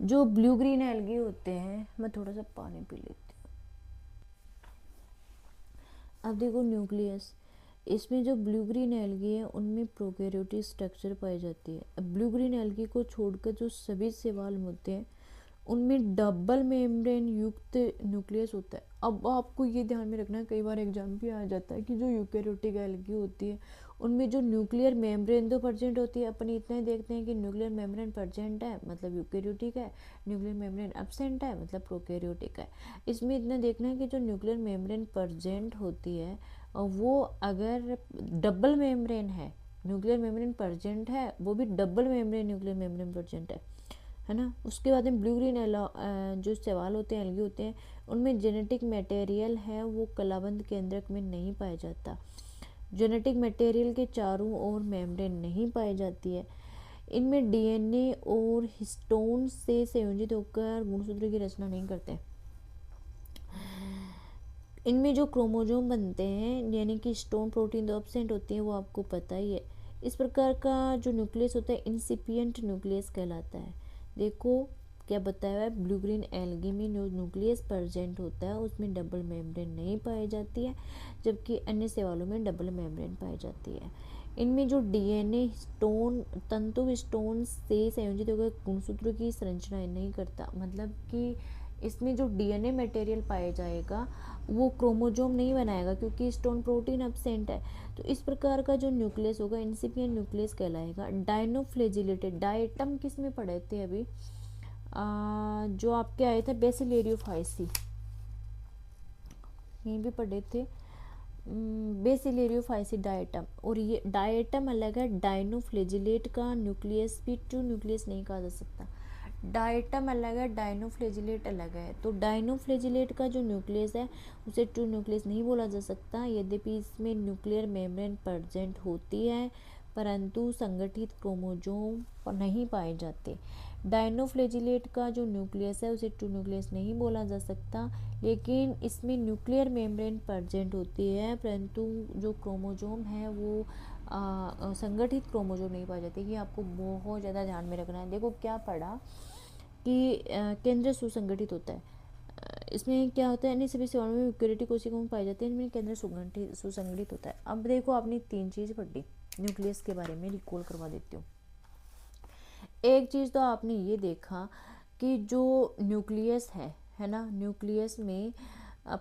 S1: जो ब्लू ग्रीन एल्गी होते हैं, मैं थोड़ा सा पानी पी लेती हूँ। अब देखो न्यूक्लियस, इसमें जो ब्लू ग्रीन एल्गी है उनमें प्रोकैरियोटिक स्ट्रक्चर पाई जाती है। अब ब्लू ग्रीन एल्गी को छोड़कर जो सभी शैवाल होते हैं उनमें डबल मेम्ब्रेन युक्त न्यूक्लियस होता है। अब आपको ये ध्यान में रखना है, कई बार एग्जाम भी आ जाता है कि जो यूकैरियोटिक एल्गी होती है उनमें जो न्यूक्लियर मेम्ब्रेन तो प्रेजेंट होती है, अपन इतना ही देखते हैं कि न्यूक्लियर मेम्ब्रेन प्रेजेंट है मतलब यूकैरियोटिक है, न्यूक्लियर मेम्ब्रेन एब्सेंट है मतलब प्रोकैरियोटिक है। इसमें इतना देखना है कि जो न्यूक्लियर मेम्ब्रेन प्रेजेंट होती है वो अगर डबल मेम्ब्रेन है, न्यूक्लियर मेम्ब्रेन प्रेजेंट है वो भी double membrane nuclear membrane present है ना। उसके बाद में ब्लू ग्रीन जो शैवाल होते हैं, एल्गी होते हैं, उनमें जेनेटिक मटेरियल है वो कलाबंद केंद्रक में नहीं पाया जाता। जेनेटिक मटेरियल के चारों ओर मेम्ब्रेन नहीं पाई जाती है। इनमें डीएनए और हिस्टोन से संयोजित होकर गुणसूत्र की रचना नहीं करते। इनमें जो क्रोमोजोम बनते हैं यानी कि स्टोन प्रोटीन तो एब्सेंट होती है, वो आपको पता ही है। इस प्रकार का जो न्यूक्लियस होता है इंसिपिएंट न्यूक्लियस कहलाता है। देखो क्या बताया है, ब्लू ग्रीन एल्गी में जो न्यूक्लियस प्रेजेंट होता है उसमें डबल मेम्ब्रेन नहीं पाई जाती है, जबकि अन्य शैवालों में डबल मेम्ब्रेन पाई जाती है। इनमें जो डीएनए स्टोन तंतु स्टोन से संयोजित होकर गुणसूत्र की संरचना नहीं करता, मतलब कि इसमें जो डीएनए मटेरियल पाया जाएगा वो क्रोमोजोम नहीं बनाएगा क्योंकि स्टोन प्रोटीन एब्सेंट है। तो इस प्रकार का जो न्यूक्लियस होगा इंसिपिएंट न्यूक्लियस कहलाएगा। डाइनोफ्लेजिलेटेड, डायटम किस में पढ़े थे अभी, जो आपके आए थे बेसिलेरियोफाइसी, यहीं भी पढ़े थे, बेसिलेरियोफाइसी डायटम। और ये डायटम अलग है, डाइनोफ्लेजिलेट का न्यूक्लियस भी टू न्यूक्लियस नहीं कहा जा सकता। डायटम अलग है, डाइनोफ्लेजिलेट अलग है। तो डाइनोफ्लेजिलेट का जो न्यूक्लियस है उसे टू न्यूक्लियस नहीं बोला जा सकता, यद्यपि इसमें न्यूक्लियर मेम्ब्रेन प्रेजेंट होती है परंतु संगठित क्रोमोजोम नहीं पाए जाते। डाइनोफ्लेजिलेट का जो न्यूक्लियस है उसे टू न्यूक्लियस नहीं बोला जा सकता, लेकिन इसमें न्यूक्लियर मेम्ब्रेन प्रेजेंट होती है परंतु जो क्रोमोजोम है वो संगठित क्रोमोजोम नहीं पाए जाते। ये आपको बहुत ज़्यादा ध्यान में रखना है। देखो क्या पढ़ा कि केंद्र सुसंगठित होता है, इसमें क्या होता है, अन्य सभी शैवालों में यूकेरियोटिक कोशिकाओं में पाए जाते हैं, इनमें केंद्र सुसंगठित होता है। अब देखो आपने तीन चीज़ पढ़ी न्यूक्लियस के बारे में, रिकॉल करवा देती हूँ। एक चीज़ तो आपने ये देखा कि जो न्यूक्लियस है ना, न्यूक्लियस में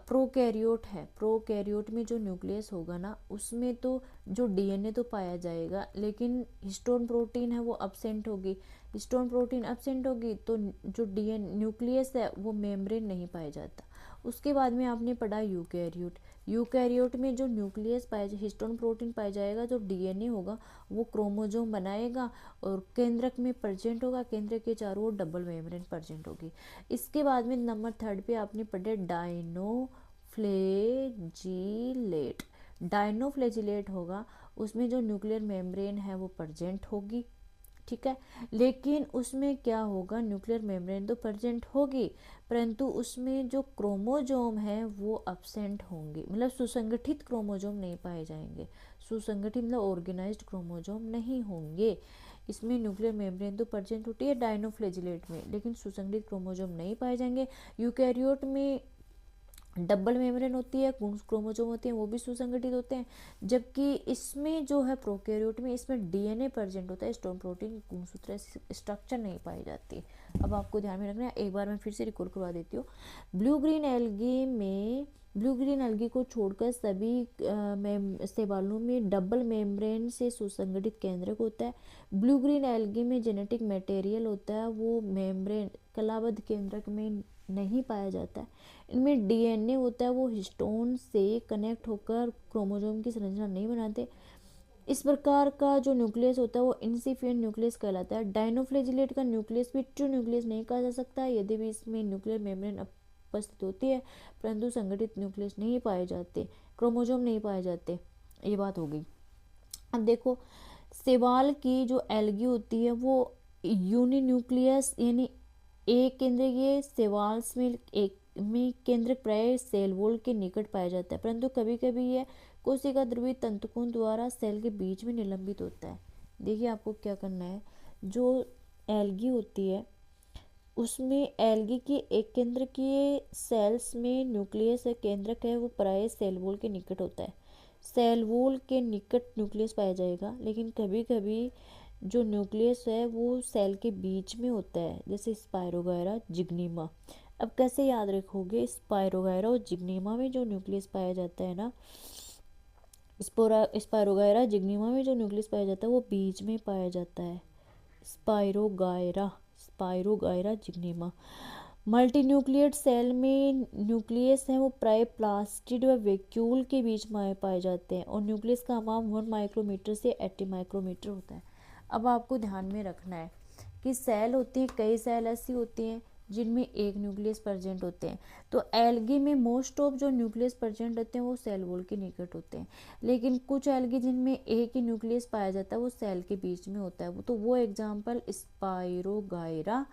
S1: प्रोकैरियोट है, प्रोकैरियोट में जो न्यूक्लियस होगा ना उसमें तो जो डीएनए तो पाया जाएगा लेकिन हिस्टोन प्रोटीन है वो एब्सेंट होगी। हिस्टोन प्रोटीन एब्सेंट होगी तो जो डीएन न्यूक्लियस है वो मेम्ब्रेन नहीं पाया जाता। उसके बाद में आपने पढ़ा यूकैरियोट, यूकैरियोट में जो न्यूक्लियस पाया हिस्टोन प्रोटीन पाया जाएगा, जो डीएनए होगा वो क्रोमोजोम बनाएगा और केंद्रक में प्रेजेंट होगा, केंद्र के चारों ओर डबल मेम्ब्रेन प्रेजेंट होगी। इसके बाद में नंबर 3 पे आपने पढ़े डाइनोफ्लेजिलेट। डाइनोफ्लेजिलेट होगा उसमें जो न्यूक्लियर मेम्ब्रेन है वो प्रेजेंट होगी, ठीक है। लेकिन उसमें क्या होगा, न्यूक्लियर मेम्ब्रेन तो प्रेजेंट होगी, परंतु उसमें जो क्रोमोजोम है वो अब्सेंट होंगे, मतलब सुसंगठित क्रोमोजोम नहीं पाए जाएंगे, सुसंगठित मतलब ऑर्गेनाइज्ड क्रोमोजोम नहीं होंगे। इसमें न्यूक्लियर मेम्ब्रेन तो प्रेजेंट होती है डायनोफ्लेजिलेट में, लेकिन सुसंगठित क्रोमोजोम नहीं पाए जाएंगे। यूकैरियोट में डबल मेम्ब्रेन होती है, क्रोमोजोम होते हैं, वो भी सुसंगठित होते हैं। जबकि इसमें जो है प्रोकैरियोट में, इसमें डीएनए प्रेजेंट होता है, स्टोन प्रोटीन गुणसूत्र स्ट्रक्चर नहीं पाई जाती। अब आपको ध्यान में रखना है, एक बार मैं फिर से रिकॉर्ड करवा देती हूँ। ब्लू ग्रीन एल्गी में, ब्लू ग्रीन एल्गी को छोड़कर सभी शैवालों में डबल मेम्ब्रेन से सुसंगठित केंद्रक होता है। ब्लू ग्रीन एल्गी में जेनेटिक मटेरियल होता है, वो मेम्ब्रेन कलाबद्ध केंद्रक में नहीं पाया जाता है। इनमें डीएनए होता है, वो हिस्टोन से कनेक्ट होकर क्रोमोसोम की संरचना नहीं बनाते। इस प्रकार का जो न्यूक्लियस होता है वो इंसिपिएंट न्यूक्लियस कहलाता है। डायनोफ्लेजिलेट का न्यूक्लियस भी ट्रू न्यूक्लियस नहीं कहा जा सकता, यदि भी इसमें न्यूक्लियर मेम्ब्रेन उपस्थित होती है, परंतु संगठित न्यूक्लियस नहीं पाए जाते, क्रोमोसोम नहीं पाए जाते। ये बात हो गई। अब देखो, शैवाल की जो एल्गी होती है वो यूनिन्यूक्लियस यानी एक केंद्रीय शैवाल्स में एक में केंद्रक प्राय सेल वॉल के निकट पाया जाता है, परंतु कभी कभी यह कोशिका द्रवित तंतुकों द्वारा सेल के बीच में निलंबित होता है। देखिए आपको क्या करना है, जो एल्गी होती है उसमें एल्गी की एक केंद्र के सेल्स में न्यूक्लियस है, केंद्रक है, वो प्राय सेल वॉल के निकट होता है। सेल वॉल के निकट न्यूक्लियस पाया जाएगा, लेकिन कभी कभी जो न्यूक्लियस है वो सेल के बीच में होता है, जैसे स्पायरोगायरा जिग्निमा। अब कैसे याद रखोगे, स्पायरोगायरा और जिग्निमा में जो न्यूक्लियस पाया जाता है ना, स्पायरोगायरा जिग्निमा में जो न्यूक्लियस पाया जाता है वो बीच में पाया जाता है। Spirogyra, spirogyra zygnema. Multinucleate cell में न्यूक्लियस है वो प्राय प्लास्टिड व वैक्यूल के बीच में पाए जाते हैं, और न्यूक्लियस का आयाम 1 माइक्रोमीटर से 80 माइक्रोमीटर होता है। अब आपको ध्यान में रखना है कि सेल होती हैं, कई सेल ऐसी होती हैं जिनमें एक न्यूक्लियस प्रेजेंट होते हैं। तो एल्गी में मोस्ट ऑफ जो न्यूक्लियस प्रेजेंट होते हैं वो सेल वॉल के निकट होते हैं, लेकिन कुछ एल्गी जिनमें एक ही न्यूक्लियस पाया जाता है वो सेल के बीच में होता है। वो एग्जाम्पल स्पायरोगायरा,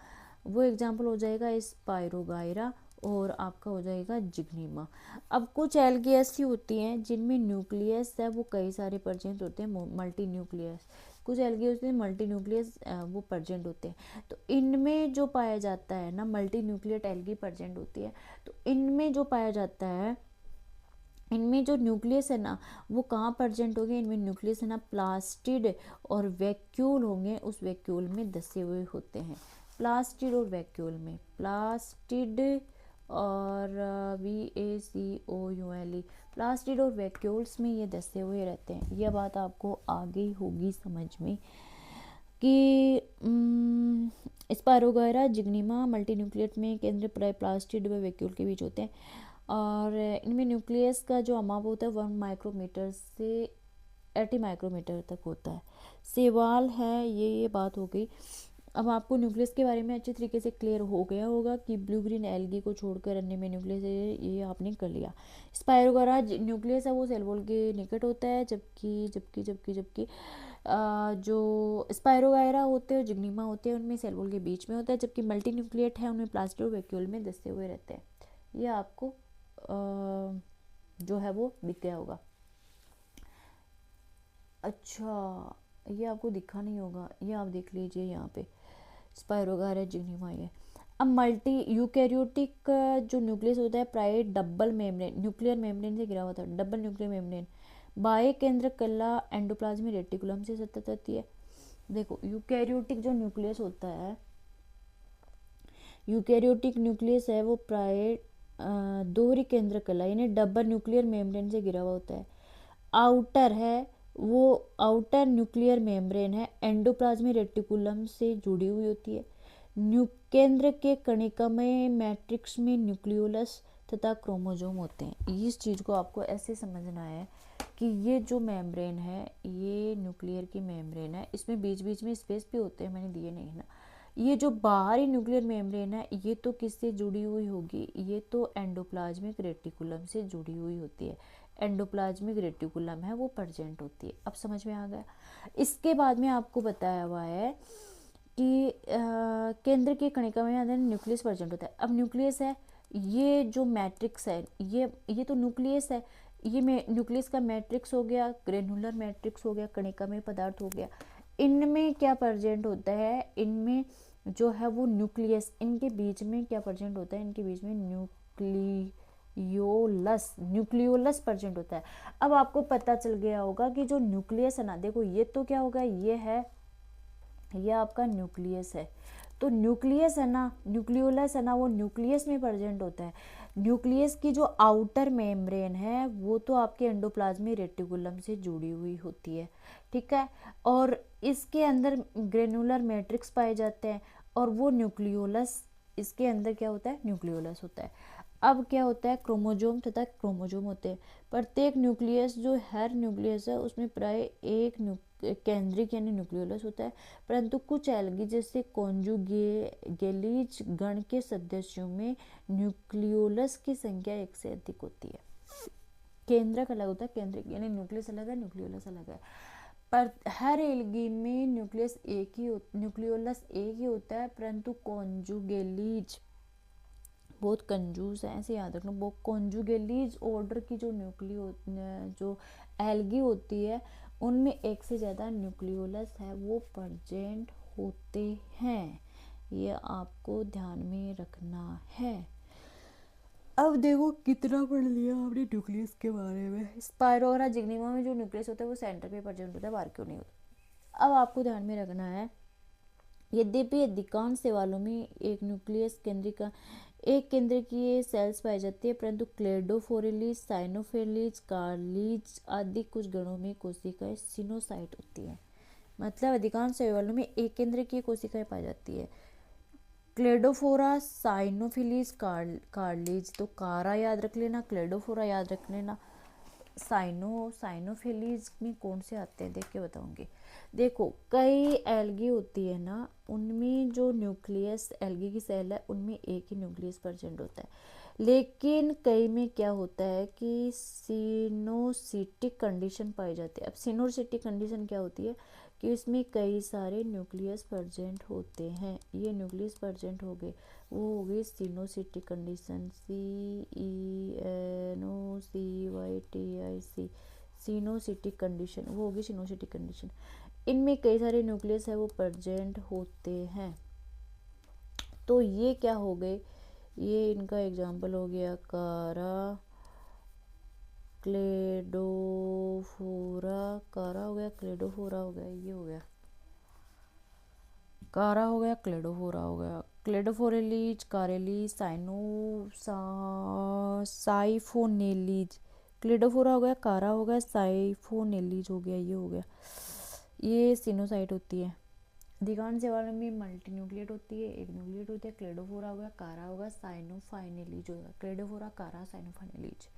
S1: वो एग्जाम्पल हो जाएगा स्पायरोगायरा, और आपका हो जाएगा जिग्निमा। अब कुछ एल्गी ऐसी होती हैं जिनमें न्यूक्लियस है वो कई सारे प्रेजेंट होते हैं, मल्टी न्यूक्लियस। कुछ एल्गी होते हैं मल्टी न्यूक्लियस वो प्रेजेंट होते हैं। तो इनमें जो पाया जाता है ना, मल्टी न्यूक्लियट एल्गी प्रेजेंट होती है, तो इनमें जो पाया जाता है, इनमें जो न्यूक्लियस है ना वो कहाँ प्रेजेंट होंगे, इनमें न्यूक्लियस है ना प्लास्टिड और वैक्यूल होंगे, उस वैक्यूल में दसे हुए होते हैं। प्लास्टिड और वैक्यूल में, प्लास्टिड और VACOULE, प्लास्टिड और वैक्यूल्स में ये दसे हुए रहते हैं। यह बात आपको आ गई होगी समझ में कि स्पायरोगायरा जिग्निमा मल्टीन्यूक्लिएट में केंद्र प्राय प्लास्टिड व वैक्यूल के बीच होते हैं, और इनमें न्यूक्लियस का जो अमाप होता है 1 माइक्रोमीटर से 80 माइक्रोमीटर तक होता है। शैवाल है, ये बात हो गई। अब आपको न्यूक्लियस के बारे में अच्छे तरीके से क्लियर हो गया होगा कि ब्लू ग्रीन एल्गी को छोड़कर अन्य में न्यूक्लियस है, ये आपने कर लिया। स्पायरोगायरा न्यूक्लियस है वो सेल वॉल के निकट होता है, जबकि जबकि जबकि जबकि जो स्पायरोगायरा होते हैं, जिग्निमा होते हैं, उनमें सेल वॉल के बीच में होता है, जबकि मल्टी न्यूक्लिएट है उनमें प्लास्टिड और वैक्यूल में दसे हुए रहते हैं। ये आपको जो है वो दिख गया होगा। अच्छा, ये आपको दिखा नहीं होगा, ये आप देख लीजिए यहाँ पे स्पायरोगायरा जिग्निमा है। अब मल्टी यूकैरियोटिक जो न्यूक्लियस होता है प्राय डबल मेम्ब्रेन, न्यूक्लियर मेम्ब्रेन से घिरा होता है, डबल न्यूक्लियर मेम्ब्रेन बाह्य केंद्र कला एंडोप्लाज्मिक रेटिकुलम से सतत होती है। देखो यूकैरियोटिक जो न्यूक्लियस होता है, यूकैरियोटिक न्यूक्लियस है वो प्राय दोहरी केंद्र कला यानी डबल न्यूक्लियर मेम्ब्रेन से घिरा हुआ होता है। आउटर है वो आउटर न्यूक्लियर मेम्ब्रेन है एंडोप्लाज्मिक रेटिकुलम से जुड़ी हुई होती है। केंद्र के कणिकामय मैट्रिक्स में न्यूक्लियोलस तथा क्रोमोजोम होते हैं। इस चीज़ को आपको ऐसे समझना है कि ये जो मेम्ब्रेन है ये न्यूक्लियर की मेम्ब्रेन है, इसमें बीच बीच में स्पेस भी होते हैं, मैंने दिए नहीं ना। ये जो बाहरी न्यूक्लियर मेम्ब्रेन है ये तो किससे जुड़ी हुई होगी, ये तो एंडोप्लाज्मिक रेटिकुलम से जुड़ी हुई होती है। एंडोप्लाज्मिक रेटिकुलम है वो प्रेजेंट होती है। अब समझ में आ गया। इसके बाद में आपको बताया हुआ है कि केंद्र की कणिका में अंदर न्यूक्लियस प्रेजेंट होता है। अब न्यूक्लियस है, ये जो मैट्रिक्स है, ये तो न्यूक्लियस है, ये में न्यूक्लियस का मैट्रिक्स हो गया, ग्रेनुलर मैट्रिक्स हो गया, कणिका में पदार्थ हो गया। इनमें क्या प्रेजेंट होता है, इनमें जो है वो न्यूक्लियस, इनके बीच में क्या प्रेजेंट होता है, इनके बीच में न्यूक्लियोलस प्रेजेंट होता है। अब आपको पता चल गया होगा कि जो न्यूक्लियस है ना, देखो ये तो क्या होगा, ये आपका न्यूक्लियस है। तो न्यूक्लियस है ना, न्यूक्लियोलस है ना, वो न्यूक्लियस में प्रेजेंट होता है। न्यूक्लियस की जो आउटर मेम्ब्रेन है वो तो आपके एंडोप्लाज्मिक रेटिकुलम से जुड़ी हुई होती है, ठीक है। और इसके अंदर ग्रेनुलर मैट्रिक्स पाए जाते हैं और वो न्यूक्लियोलस, इसके अंदर क्या होता है, न्यूक्लियोलस होता है। अब क्या होता है, क्रोमोजोम तथा क्रोमोजोम होते हैं। प्रत्येक न्यूक्लियस जो हर न्यूक्लियस है उसमें प्राय एक केंद्रिक यानी न्यूक्लियोलस होता है, परंतु कुछ एल्गी जैसे कॉन्जुगेलीज गण के सदस्यों में न्यूक्लियोलस की संख्या एक से अधिक होती है। केंद्रक अलग होता है, केंद्रिक यानी न्यूक्लियस अलग है, न्यूक्लियोलस अलग है। पर हर एल्गी में न्यूक्लियस न्यूक्लियोलस एक ही होता है, परंतु कॉन्जुगेलीज बहुत कंजूस है, ऐसे याद रखना। वो कॉन्जुगेलीज ऑर्डर की जो एल्गी होती है उनमें एक से ज़्यादा न्यूक्लियोलस है वो प्रेजेंट होते हैं, ये आपको ध्यान में रखना है। अब देखो कितना पढ़ लिया आपने न्यूक्लियस के बारे में। स्पाइरोरा जिग्निमा में जो न्यूक्लियस होता है वो सेंटर पे प्रेजेंट होता है, बाहर क्यों नहीं होता। अब आपको ध्यान में रखना है, यद्यपि अधिकांश सवालों में एक केंद्र की सेल्स पाई जाती है, परंतु क्लेडोफोरिलीज, साइनोफिलीज, कार्लीज आदि कुछ गणों में कोशिकाएं सिनोसाइट होती है। मतलब अधिकांश सवालों में एक केंद्र की कोशिकाएं पाई जाती है। क्लेडोफोरा, साइनोफिलीज, कार्लीज, तो कारा याद रख लेना, क्लेडोफोरा याद रख लेना। साइनोफिलीज में कौन से आते हैं देख के बताऊंगी। देखो कई एल्गी होती है ना, उनमें जो न्यूक्लियस एल्गी की सेल है उनमें एक ही न्यूक्लियस प्रेजेंट होता है, लेकिन कई में क्या होता है कि सिनोसिटिक कंडीशन पाई जाती है। अब सिनोसिटिक कंडीशन क्या होती है कि इसमें कई सारे न्यूक्लियस प्रेजेंट होते हैं। ये न्यूक्लियस प्रेजेंट हो गए, वो हो गई सिनोसिटिक कंडीशन, CENOCYTIC, सिनोसिटिक कंडीशन, वो होगी सिनोसिटिक कंडीशन। इनमें कई सारे न्यूक्लियस है वो प्रेजेंट होते हैं। तो ये क्या हो गए, ये इनका एग्जाम्पल हो गया कारा, क्लेडोफोरा, कारा हो गया, क्लेडोफोरा हो गया, ये हो गया कारा हो गया, क्लेडोफोरा हो गया, क्लेडोफोरेलीज, कारेलीज, साइफोनेलीज, क्लेडोफोरा हो गया, कारा हो गया, साइफोनेलीज हो गया, ये हो गया, ये सिनोसाइट होती है। अधिकांश सवालों में मल्टी न्यूक्लिएट होती है, एक न्यूक्लिएट होती है। क्लेडोफोरा होगा, कारा होगा, साइनोफाइनेलीज होगा, क्लेडोफोरा, कारा, साइनोफाइनेलीज।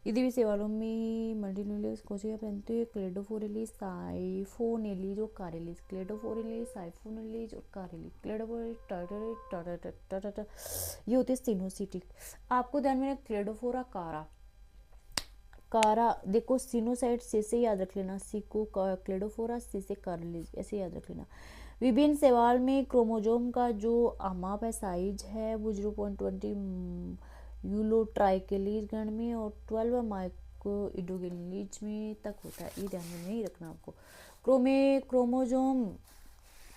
S1: यदि भी सवालों में मल्टी न्यूक्लिएट कोशिका बनती है, क्लेडोफोरेलीज, साइफोनेलीज और कारेलीज, क्लेडोफोरेलीज, साइफोनेलीज और कारेलीज, क्लेडोफोरेलीज, ये होते हैं सिनोसिटिक। आपको ध्यान में क्लेडोफोरा, कारा, देखो सिनोसाइट से याद रख लेना, सी को क्लेडोफोरा, से कारेलीज, ऐसे याद रख लेना। विभिन्न सवाल में क्रोमोजोम का जो माप है, साइज है, वो 0.20 यूलोट्राइकेलीज गण में और 12 माइक्रोइडोगेलीज में तक होता है, ये ध्यान में नहीं रखना आपको।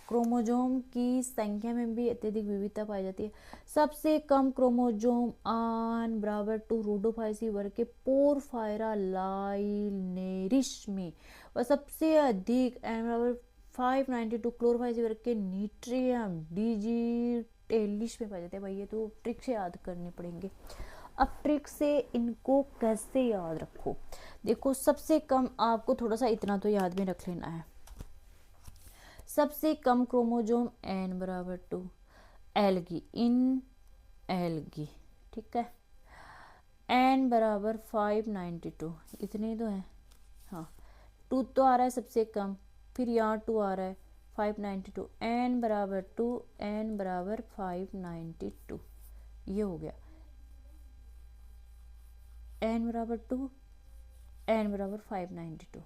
S1: क्रोमोजोम की संख्या में भी अत्यधिक विविधता पाई जाती है। सबसे कम क्रोमोजोम आन बराबर टू रूडोफाइसी वर्ग के पोरफायरा लाइनेरिस में, और सबसे अधिक एन बराबर 592 क्लोरोफाइसी वर्ग के नीट्रियम डिजिटेलिस में पाए जाते हैं। भाई ये तो ट्रिक से याद करने पड़ेंगे। अब ट्रिक से इनको कैसे याद रखो, देखो सबसे कम, आपको थोड़ा सा इतना तो याद में रख लेना है, सबसे कम क्रोमोजोम n बराबर 2 एल्गी, इन एल्गी, ठीक है, n बराबर 592, इतने तो है, हाँ 2 तो आ रहा है सबसे कम, फिर यहाँ 2 आ रहा है 592, n बराबर 2, n बराबर 592, ये हो गया n बराबर 2, n बराबर 592,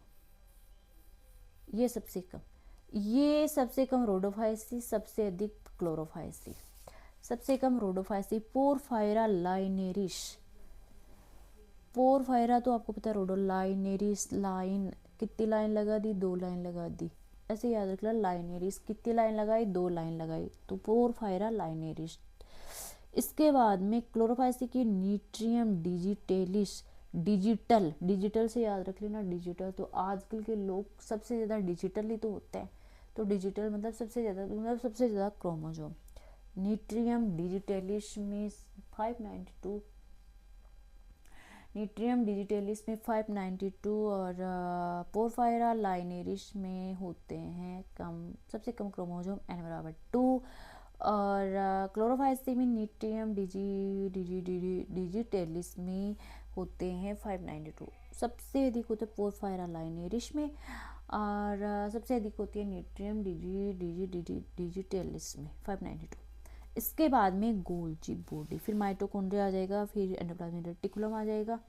S1: ये सबसे कम, ये सबसे कम रोडोफाइसी, सबसे अधिक क्लोरोफाइसी। सबसे कम रोडोफाइसी पोरफायरा लाइनेरिस, पोरफायरा तो आपको पता है रोडो, लाइनेरिस लाइन कितनी लाइन लगा दी, 2 लाइन लगा दी, ऐसे याद रखना। लाइनेरिस कितनी लाइन लगाई, 2 लाइन लगाई, तो पोरफायरा लाइनेरिस। इसके बाद में क्लोरोफाइसी की नीट्रियम डिजिटेलिस, डिजिटल, डिजिटल से याद रख लेना डिजिटल, तो आजकल के लोग सबसे ज़्यादा डिजिटल ही तो होता है, तो डिजिटल मतलब सबसे ज़्यादा, मतलब सबसे ज़्यादा क्रोमोजोम। न्यूट्रियम डिजिटेलिस में 592, न्यूट्रियम डिजिटेलिस में 592 और पोरफायरा लाइनेरिस में होते हैं कम, सबसे कम क्रोमोजोम n बराबर 2, और क्लोरोफाइसी में न्यूट्रियम डिजिटेलिस में होते हैं 592, सबसे अधिक होते हैं पोरफायरा लाइनेरिस में, और सबसे अधिक होती है न्यूट्रियम डिजिटेलिस में 592। इसके बाद में गोल्जी बॉडी, फिर माइटोकॉन्ड्रिया आ जाएगा, फिर एंडोप्लाज्मिक रेटिकुलम आ जाएगा।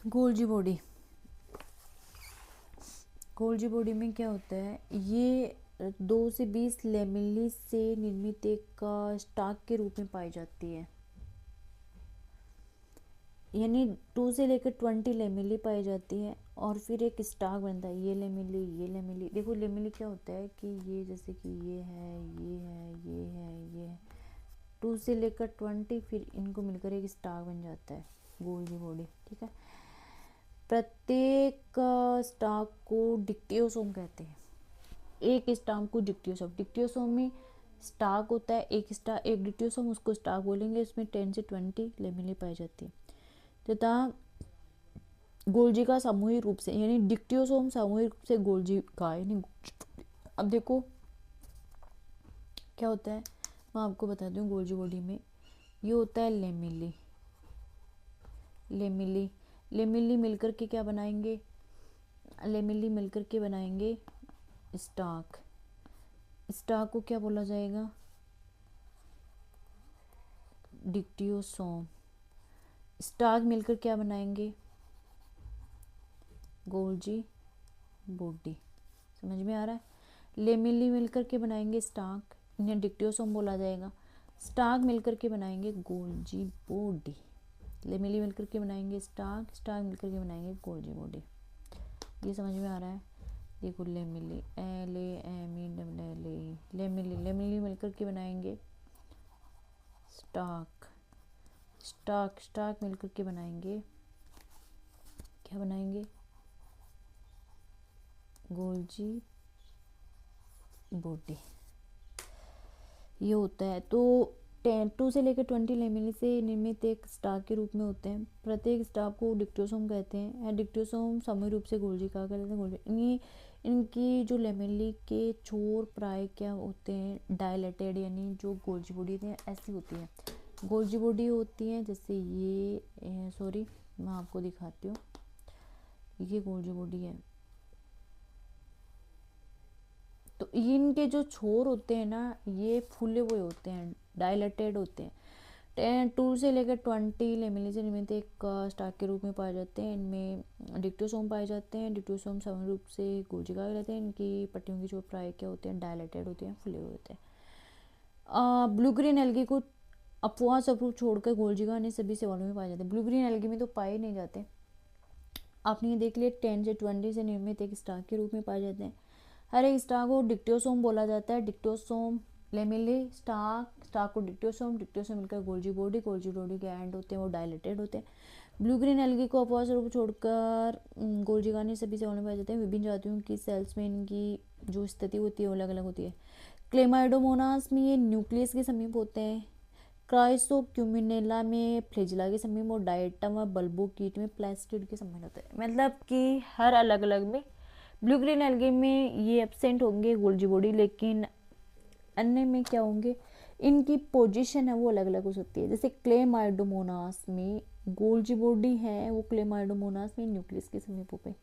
S1: गोल्जी बॉडी, गोल्जी बॉडी में क्या होता है, ये 2 से 20 लेमिली से निर्मित एक स्टाक के रूप में पाई जाती है, यानी 2 से लेकर 20 लेमिली पाई जाती है, और फिर एक स्टाक बनता है, ये लेमिली, ये लेमिली। देखो लेमिली क्या होता है कि ये जैसे कि ये है, ये है, ये है, ये है, 2 से लेकर 20, फिर इनको मिलकर एक स्टाक बन जाता है गोल्जी बॉडी, ठीक है। प्रत्येक स्टाक को डिक्टियोसोम कहते हैं, एक स्टाक को डिक्टियोसोम, डिक्टियोसोम में स्टाक होता है, एक डिक्टियोसोम, उसको स्टाक बोलेंगे, इसमें 10 से 20 लेमिली पाई जाती है, तथा गोल्जी का सामूहिक रूप से, यानी डिक्टियोसोम सामूहिक रूप से गोल्जी का, यानी अब देखो क्या होता है, मैं आपको बता दूं, गोल्जी बॉडी में ये होता है लेमिली, लेमिली, लेमिली मिलकर के क्या बनाएंगे, लेमिली मिलकर के बनाएंगे स्टाक, स्टाक को क्या बोला जाएगा, डिक्टियोसोम, स्टाक मिलकर क्या बनाएंगे, गोल्जी बॉडी, समझ में आ रहा है। लेमिली मिलकर के बनाएंगे स्टाक, इन्हें डिक्टियोसोम बोला जाएगा, स्टाक मिलकर के बनाएंगे गोल्जी बॉडी, लेमिली मिलकर के बनाएंगे स्टाक, स्टाक मिलकर के बनाएंगे गोल्जी बॉडी, ये समझ में आ रहा है। देखो लेमिली, LAME, लेमिली, लेमिली मिलकर के बनाएंगे स्टाक, स्टाक, स्टाक मिलकर के बनाएंगे, क्या बनाएंगे, गोल्जी बॉडी, ये होता है। तो 2 से लेकर 20 लेमिली से निर्मित एक स्टाक के रूप में होते हैं, प्रत्येक स्टाक को डिक्टियोसोम कहते हैं, डिक्टियोसोम सामूहिक रूप से गोल्जी का कहते हैं, गोल्जी। इनकी जो लेमिली के छोर प्राय क्या होते हैं, डायलेटेड, यानी जो गोल्जी बॉडी होती है ऐसी होती है, गोल्जी बॉडी होती है, जैसे ये, सॉरी मैं आपको दिखाती हूँ, ये गोल्जी बॉडी है, तो इनके जो छोर होते हैं ना, ये फूले हुए होते हैं, डायलेटेड होते हैं, 2 से लेकर 20 लेमिली से निर्मित एक स्टाक के रूप में पाए जाते हैं, इनमें डिक्टियोसोम पाए जाते हैं, डिक्टियोसोम सामान्य रूप से गोल्जी का कहते हैं, इनकी पट्टियों की जो प्राय क्या होते हैं, डायलेटेड होते हैं, फूले हुए होते हैं। ब्लू ग्रीन एल्गी को अपवाद स्वरूप छोड़कर गोल्जी का अन्य सभी सेवालों में पाए जाते हैं, ब्लू ग्रीन एल्गी में तो पाए नहीं जाते, आपने ये देख लिया, 10 से 20 से निर्मित एक स्टाक के रूप में पाए जाते हैं, हर एक स्टाक को डिक्टियोसोम बोला जाता है, डिक्टियोसोम, लेमिली, स्टाक, स्टाक को डिक्टियोसोम, डिक्टियोसोम मिलकर गोल्जी बॉडी, गोल्जी बॉडी के एंड होते हैं वो डायलेटेड होते हैं। ब्लू ग्रीन एल्गी को अपवाद स्वरूप छोड़कर गोल्जी का अन्य सभी सेवालों में पाए जाते हैं, विभिन्न जातियों की सेल्स में इनकी जो स्थिति होती है वो अलग अलग होती है। क्लेमाइडोमोनास में ये न्यूक्लियस के समीप होते हैं, क्राइसोक्यूमिनेला में फ्लैजिला के समीप, और डायटम व बल्बोकीट में प्लास्टिड के समीप होते हैं, मतलब कि हर अलग अलग में। ब्लू ग्रीन एल्गी में ये एब्सेंट होंगे गोल्जी बॉडी, लेकिन अन्य में क्या होंगे, इनकी पोजीशन है वो अलग अलग हो सकती है, जैसे क्लेमाइडोमोनास में गोल्जी बॉडी है वो क्लेमाइडोमोनास में न्यूक्लियस के समीप पे,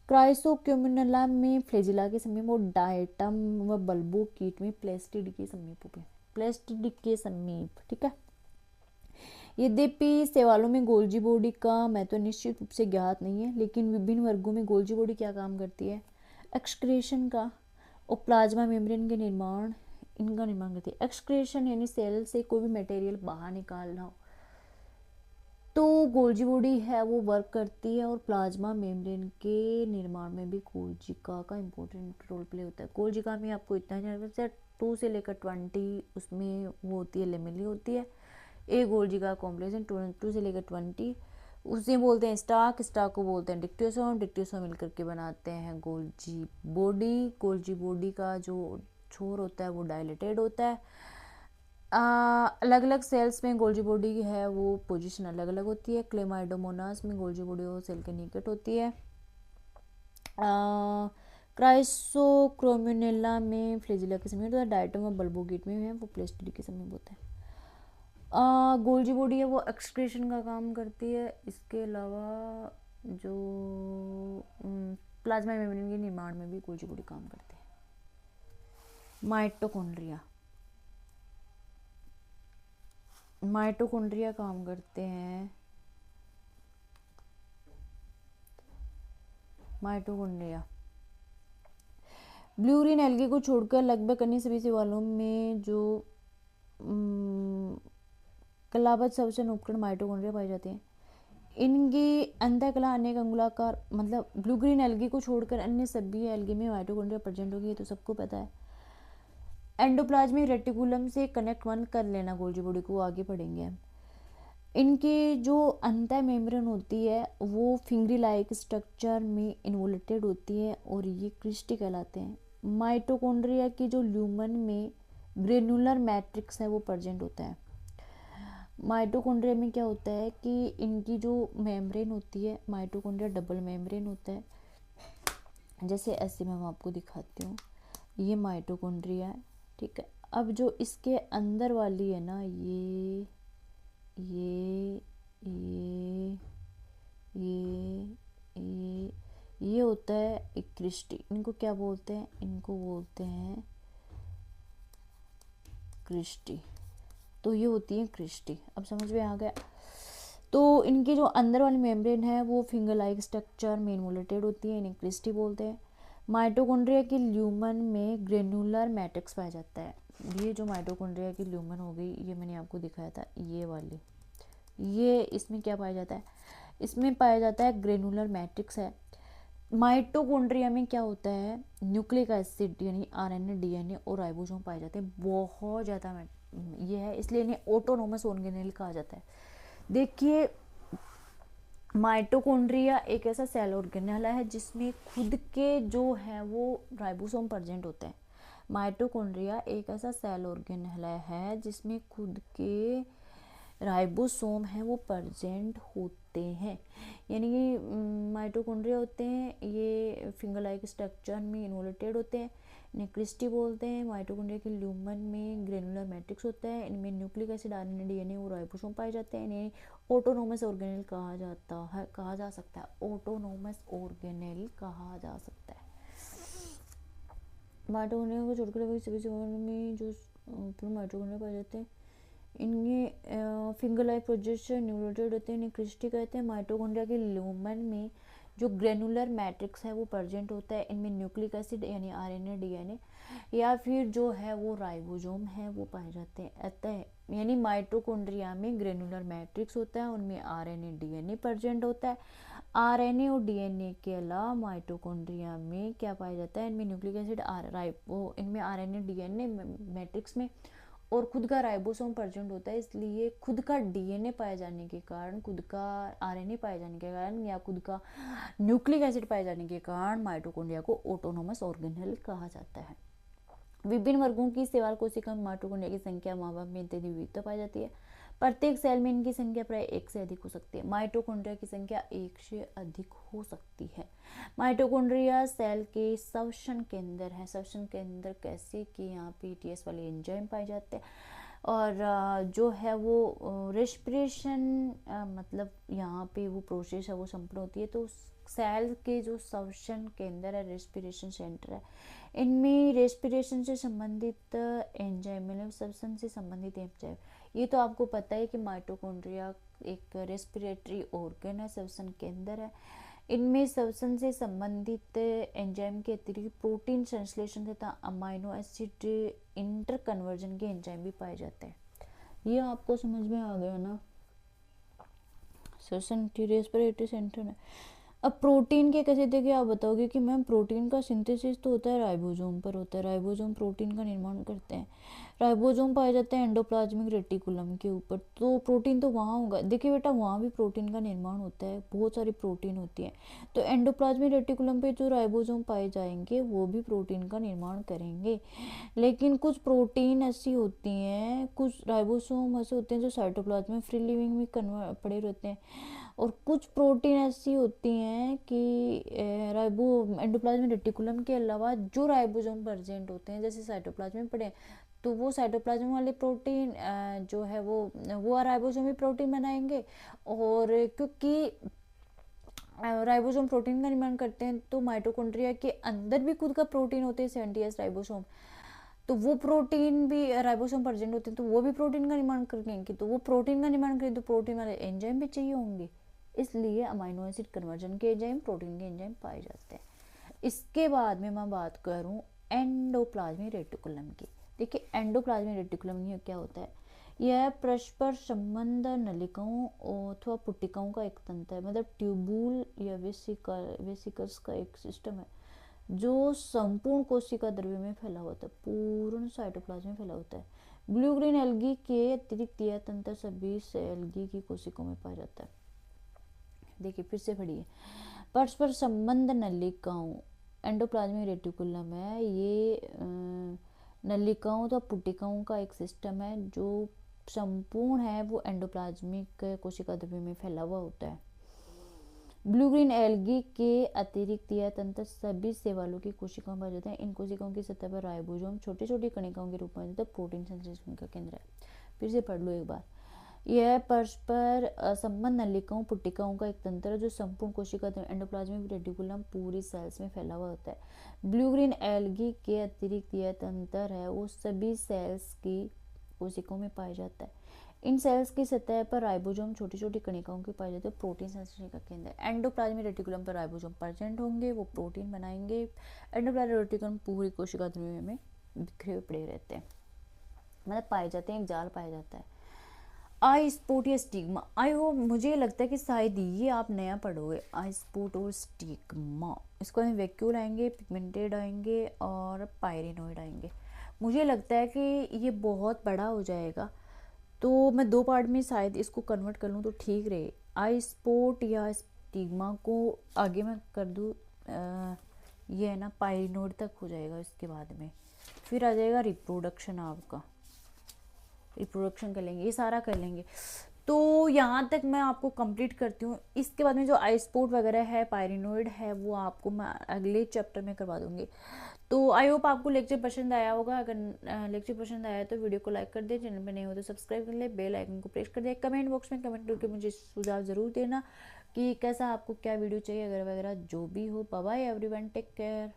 S1: क्राइसोक्यूमिनेला में फ्लैजिला के समीप, और डायटम व बल्बोकीट में प्लास्टिड के समीप पे, प्लास्टिड के समीप, ठीक है। यद्यपि सवालों में गोल्जी बॉडी का महत्व निश्चित रूप से ज्ञात नहीं है, लेकिन विभिन्न वर्गों में गोल्जी बॉडी क्या काम करती है, एक्सक्रीशन का और प्लाज्मा मेम्ब्रेन के निर्माण, इनका निर्माण करती है। एक्सक्रीशन यानी सेल से कोई भी मटेरियल बाहर निकालना हो तो गोल्जी है वो वर्क करती है, और प्लाज्मा मेम्ब्रेन के निर्माण में भी गोल्जिका का इम्पोर्टेंट रोल प्ले होता है। गोल्जिका में आपको इतना जानना 2 से लेकर 20 उसमें वो होती है, लेमेली होती है। ए गोल्जिका कॉम्प्लेक्स 2 से लेकर 20 उसे बोलते हैं स्टाक, स्टाक को बोलते हैं डिक्टियोसोम, डिक्टियोसोम मिलकर के बनाते हैं गोल्जी बॉडी। गोल्जी बॉडी का जो छोर होता है वो डायलेटेड होता है। अलग अलग सेल्स में गोल्जी बॉडी है वो पोजीशन अलग अलग होती है। क्लेमाइडोमोनास में गोल्जी बॉडी वो सेल के निकट होती है। क्राइसोक्रोमिनेला में फ्लैजिला के समीप होता है। डायटम और बल्बोगेट में है वो प्लेस्टिडी के समीप होता है। गोल्जी बॉडी है वो एक्सक्रीशन का काम करती है। इसके अलावा जो प्लाज्मा मेम्ब्रेन के निर्माण में भी गोल्जी बॉडी काम करती है। माइटोकॉन्ड्रिया, माइटोकॉन्ड्रिया काम करते हैं। माइटोकॉन्ड्रिया ब्लू ग्रीन एल्गी को छोड़कर लगभग अन्य सभी सवालों में जो कलाबद्ध संवचन उपकरण माइटोकॉन्ड्रिया पाए जाते हैं। इनकी अंतःकला अनेक अंगुलाकार, मतलब ब्लू ग्रीन एल्गी को छोड़कर अन्य सभी एल्गी में माइटोकॉन्ड्रिया प्रेजेंट होगी, ये तो सबको पता है। एंडोप्लाज्मिक रेटिकुलम से कनेक्ट वन कर लेना गोल्जी बॉडी को, आगे पढ़ेंगे हम। इनकी जो अंतः मेम्ब्रेन होती है वो फिंगरी लाइक स्ट्रक्चर में इन्वोल्टेड होती है और ये क्रिस्टी कहलाते हैं। माइटोकॉन्ड्रिया की जो ल्यूमन में ग्रेनुलर मैट्रिक्स है वो प्रेजेंट होता है। माइटोकॉन्ड्रिया में क्या होता है कि इनकी जो मेम्ब्रेन होती है, माइटोकॉन्ड्रिया डबल मेम्ब्रेन होता है, जैसे ऐसे मैं आपको दिखाती हूँ। ये माइटोकॉन्ड्रिया है, ठीक है। अब जो इसके अंदर वाली है ना, ये ये होता है एक क्रिस्टी। इनको क्या बोलते हैं, इनको बोलते हैं क्रिस्टी। तो ये होती है क्रिस्टी, अब समझ में आ गया। तो इनकी जो अंदर वाली मेम्ब्रेन है वो फिंगर लाइक स्ट्रक्चर में इन्वोल्टेड होती है, इन्हें क्रिस्टी बोलते हैं। माइटोकॉन्ड्रिया की ल्यूमन में ग्रेनुलर मैट्रिक्स पाया जाता है। ये जो माइटोकॉन्ड्रिया की ल्यूमन हो गई, ये मैंने आपको दिखाया था, ये वाली, ये इसमें क्या पाया जाता है, इसमें पाया जाता है ग्रेनुलर मैट्रिक्स है। माइटोकॉन्ड्रिया में क्या होता है, न्यूक्लिक एसिड यानी आरएनए, डीएनए और राइबोसोम पाए जाते हैं, बहुत ज़्यादा ये है, इसलिए इन्हें ऑटोनोमस ऑर्गेनेल कहा जाता है। देखिए माइटोकॉन्ड्रिया एक ऐसा सेल ऑर्गेनेल है जिसमें खुद के जो है वो राइबोसोम प्रेजेंट होते हैं। माइटोकॉन्ड्रिया एक ऐसा सेल ऑर्गेनेल है जिसमें खुद के राइबोसोम है वो प्रेजेंट होते हैं। यानी कि माइटोकॉन्ड्रिया होते हैं ये फिंगर लाइक स्ट्रक्चर में इन्वोल्टेड होते हैं, इन्हें क्रिस्टी बोलते हैं। माइटोकॉन्ड्रिया के ल्यूमन में ग्रेनुलर मैट्रिक्स होता है, इनमें न्यूक्लिक एसिड, आरएनए, डीएनए और राइबोसोम पाए जाते हैं। इन्हें ऑटोनोमस ऑर्गेनेल कहा जाता है, कहा जा सकता है, ऑटोनोमस ऑर्गेनेल कहा जा सकता है। माइटोकॉन्ड्रिया को छोड़कर सभी सेलों में जो माइटोकॉन्ड्रिया पाए जाते हैं, इनके फिंगर लाइक प्रोजेक्शन न्यूक्लियोटाइड होते हैं, इन्हें क्रिस्टी कहते हैं। माइटोकॉन्ड्रिया के ल्यूमन में जो ग्रेनुलर मैट्रिक्स है वो प्रेजेंट होता है, इनमें न्यूक्लिक एसिड यानी आरएनए, डीएनए या फिर जो है वो राइबोसोम है वो पाए जाते हैं। अतः यानी माइटोकॉन्ड्रिया में ग्रेनुलर मैट्रिक्स होता है, उनमें आरएनए, डीएनए प्रेजेंट होता है। आरएनए और डीएनए के अलावा माइटोकॉन्ड्रिया में क्या पाया जाता है, इनमें न्यूक्लिक एसिड, इनमें आरएनए, डीएनए मैट्रिक्स में और खुद का राइबोसोम प्रेजेंट होता है। इसलिए खुद का डीएनए पाए जाने के कारण, खुद का आरएनए पाए जाने के कारण या खुद का न्यूक्लिक एसिड पाए जाने के कारण माइटोकॉन्ड्रिया को ऑटोनोमस ऑर्गेनेल कहा जाता है। विभिन्न वर्गों की सेवाल कोशिका में माइटोकॉन्ड्रिया की संख्या माँ बाप में इत्यादि विविधता पाई जाती है। प्रत्येक सेल में इनकी संख्या प्राय 1 से अधिक हो सकती है। माइटोकॉन्ड्रिया की संख्या 1 से अधिक हो सकती है। माइटोकॉन्ड्रिया सेल के श्वसन केंद्र है। श्वसन केंद्र कैसे कि यहाँ पे टीएस वाले एंजाइम पाए जाते हैं और जो है वो रेस्पिरेशन मतलब यहाँ पे वो प्रोसेस है वो संपन्न होती है, तो सेल के जो श्वसन केंद्र है, रेस्पिरेशन सेंटर है, इनमें रेस्पिरेशन से संबंधित एंजाइम, मतलब श्वसन से संबंधित एंजाइम, ये तो आपको पता है कि माइटोकॉन्ड्रिया एक रेस्पिरेटरी ऑर्गन है, श्वसन केंद्र है। इनमें श्वसन से संबंधित एंजाइम के अतिरिक्त प्रोटीन संश्लेषण तथा अमाइनो एसिड इंटर कन्वर्जन के एंजाइम भी पाए जाते हैं। ये आपको समझ में आ गया ना, श्वसन रेस्पिरेटरी सेंटर है। अब प्रोटीन के कैसे, देखिए आप बताओगे कि मैम प्रोटीन का सिंथेसिस तो होता है राइबोसोम पर होता है, राइबोसोम प्रोटीन का निर्माण करते हैं, राइबोसोम पाए जाते हैं एंडोप्लाज्मिक रेटिकुलम के ऊपर, तो प्रोटीन तो वहाँ होगा। देखिए बेटा वहाँ भी प्रोटीन का निर्माण होता है, बहुत सारी प्रोटीन होती है, तो एंडोप्लाज्मिक रेटिकुलम पे जो राइबोसोम पाए जाएंगे वो भी प्रोटीन का निर्माण करेंगे। लेकिन कुछ प्रोटीन ऐसी होती हैं, कुछ राइबोसोम ऐसे होते हैं जो साइटोप्लाज्म में फ्री लिविंग में पड़े रहते हैं, और कुछ प्रोटीन ऐसी होती हैं कि राइबो एंडोप्लाज्मिक रेटिकुलम के अलावा जो राइबोसोम प्रेजेंट होते हैं, जैसे साइटोप्लाज्म में पड़े, तो वो साइटोप्लाज्म वाले प्रोटीन जो है वो राइबोसोम भी प्रोटीन बनाएंगे। और क्योंकि राइबोसोम प्रोटीन का निर्माण करते हैं, तो माइटोकॉन्ड्रिया के अंदर भी खुद का प्रोटीन होते हैं 70S राइबोसोम, तो वो प्रोटीन भी राइबोसोम प्रेजेंट होते हैं, तो वो भी प्रोटीन का निर्माण करेंगे, तो वो प्रोटीन का निर्माण करें तो प्रोटीन वाले एंजाइम भी चाहिए होंगे, इसलिए अमाइनो एसिड कन्वर्जन के एंजाइम, प्रोटीन के एंजाइम पाए जाते हैं। इसके बाद में मैं बात करूं एंडोप्लाज्मिक रेटिकुलम की। देखिए एंडोप्लाज्मिक रेटिकुलम में क्या होता है, यह परस्पर संबंध नलिकाओं अथवा पुटिकाओं का एक तंत्र है, मतलब ट्यूबूल या वेसिकल्स का एक सिस्टम है जो संपूर्ण कोशिका द्रव्य में फैला होता है, पूर्ण साइटोप्लाज्म में फैला होता है। ब्लू ग्रीन एल्गी के अतिरिक्त यह तंत्र सभी एल्गी की कोशिकाओं में पाया जाता है। देखिए फिर से पढ़िए, परस्पर संबंध नलिकाओं, एंडोप्लाज्मिक रेटिकुलम है, ये नलिकाओं तो पुटिकाओं का एक सिस्टम है जो संपूर्ण है, वो एंडोप्लाज्मिक कोशिका द्रव्य में फैला हुआ होता है। ब्लू ग्रीन एल्गी के अतिरिक्त यह तंत्र सभी शैवालों की कोशिकाओं में पाया जाता है। इन कोशिकाओं की सतह पर राइबोसोम छोटी छोटी कणिकाओं के रूप में प्रोटीन संश्लेषण का केंद्र है। फिर से पढ़ लो एक बार, यह परस्पर संबंध नलिकाओं पुटिकाओं का एक तंत्र है जो संपूर्ण कोशिका एंडोप्लाज्मिक रेटिकुलम पूरी सेल्स में फैला हुआ होता है। ब्लू ग्रीन एल्गी के अतिरिक्त यह तंत्र है वो सभी सेल्स की कोशिकाओं में पाया जाता है। इन सेल्स की सतह पर राइबोसोम छोटी छोटी कणिकाओं के पाए जाते हैं, प्रोटीन संश्लेषण का केंद्र। एंडोप्लाज्मिक रेटिकुलम पर राइबोसोम प्रेजेंट होंगे, वो प्रोटीन बनाएंगे। एंडोप्लाज्मिक रेटिकुलम पूरी कोशिका द्रव्य में बिखरे हुए पड़े रहते हैं, मतलब पाए जाते हैं, एक जाल पाया जाता है। आई स्पॉट या स्टिग्मा, आई होप, मुझे लगता है कि शायद ये आप नया पढ़ोगे, आई स्पॉट और स्टिग्मा। इसको हम वैक्यूल आएंगे, पिगमेंटेड आएंगे और पायरिनोइड आएंगे। मुझे लगता है कि ये बहुत बड़ा हो जाएगा, तो मैं 2 पार्ट में शायद इसको कन्वर्ट कर लूँ तो ठीक रहे। आई स्पॉट या स्टिग्मा को आगे मैं कर दूँ, ये है ना पायरिनोइड तक हो जाएगा, इसके बाद में फिर आ जाएगा रिप्रोडक्शन, आपका रिप्रोडक्शन कर लेंगे, ये सारा कर लेंगे। तो यहाँ तक मैं आपको कंप्लीट करती हूँ। इसके बाद में जो आई स्पॉट वगैरह है, पायरिनोइड है, वो आपको मैं अगले चैप्टर में करवा दूँगी। तो आई होप आपको लेक्चर पसंद आया होगा। अगर लेक्चर पसंद आया तो वीडियो को लाइक कर दे, चैनल पे नए हो तो सब्सक्राइब कर ले, बेल आइकन को प्रेस कर दे, कमेंट बॉक्स में कमेंट करके मुझे सुझाव ज़रूर देना कि कैसा आपको क्या वीडियो चाहिए, अगर वगैरह जो भी हो। Bye bye everyone, take care.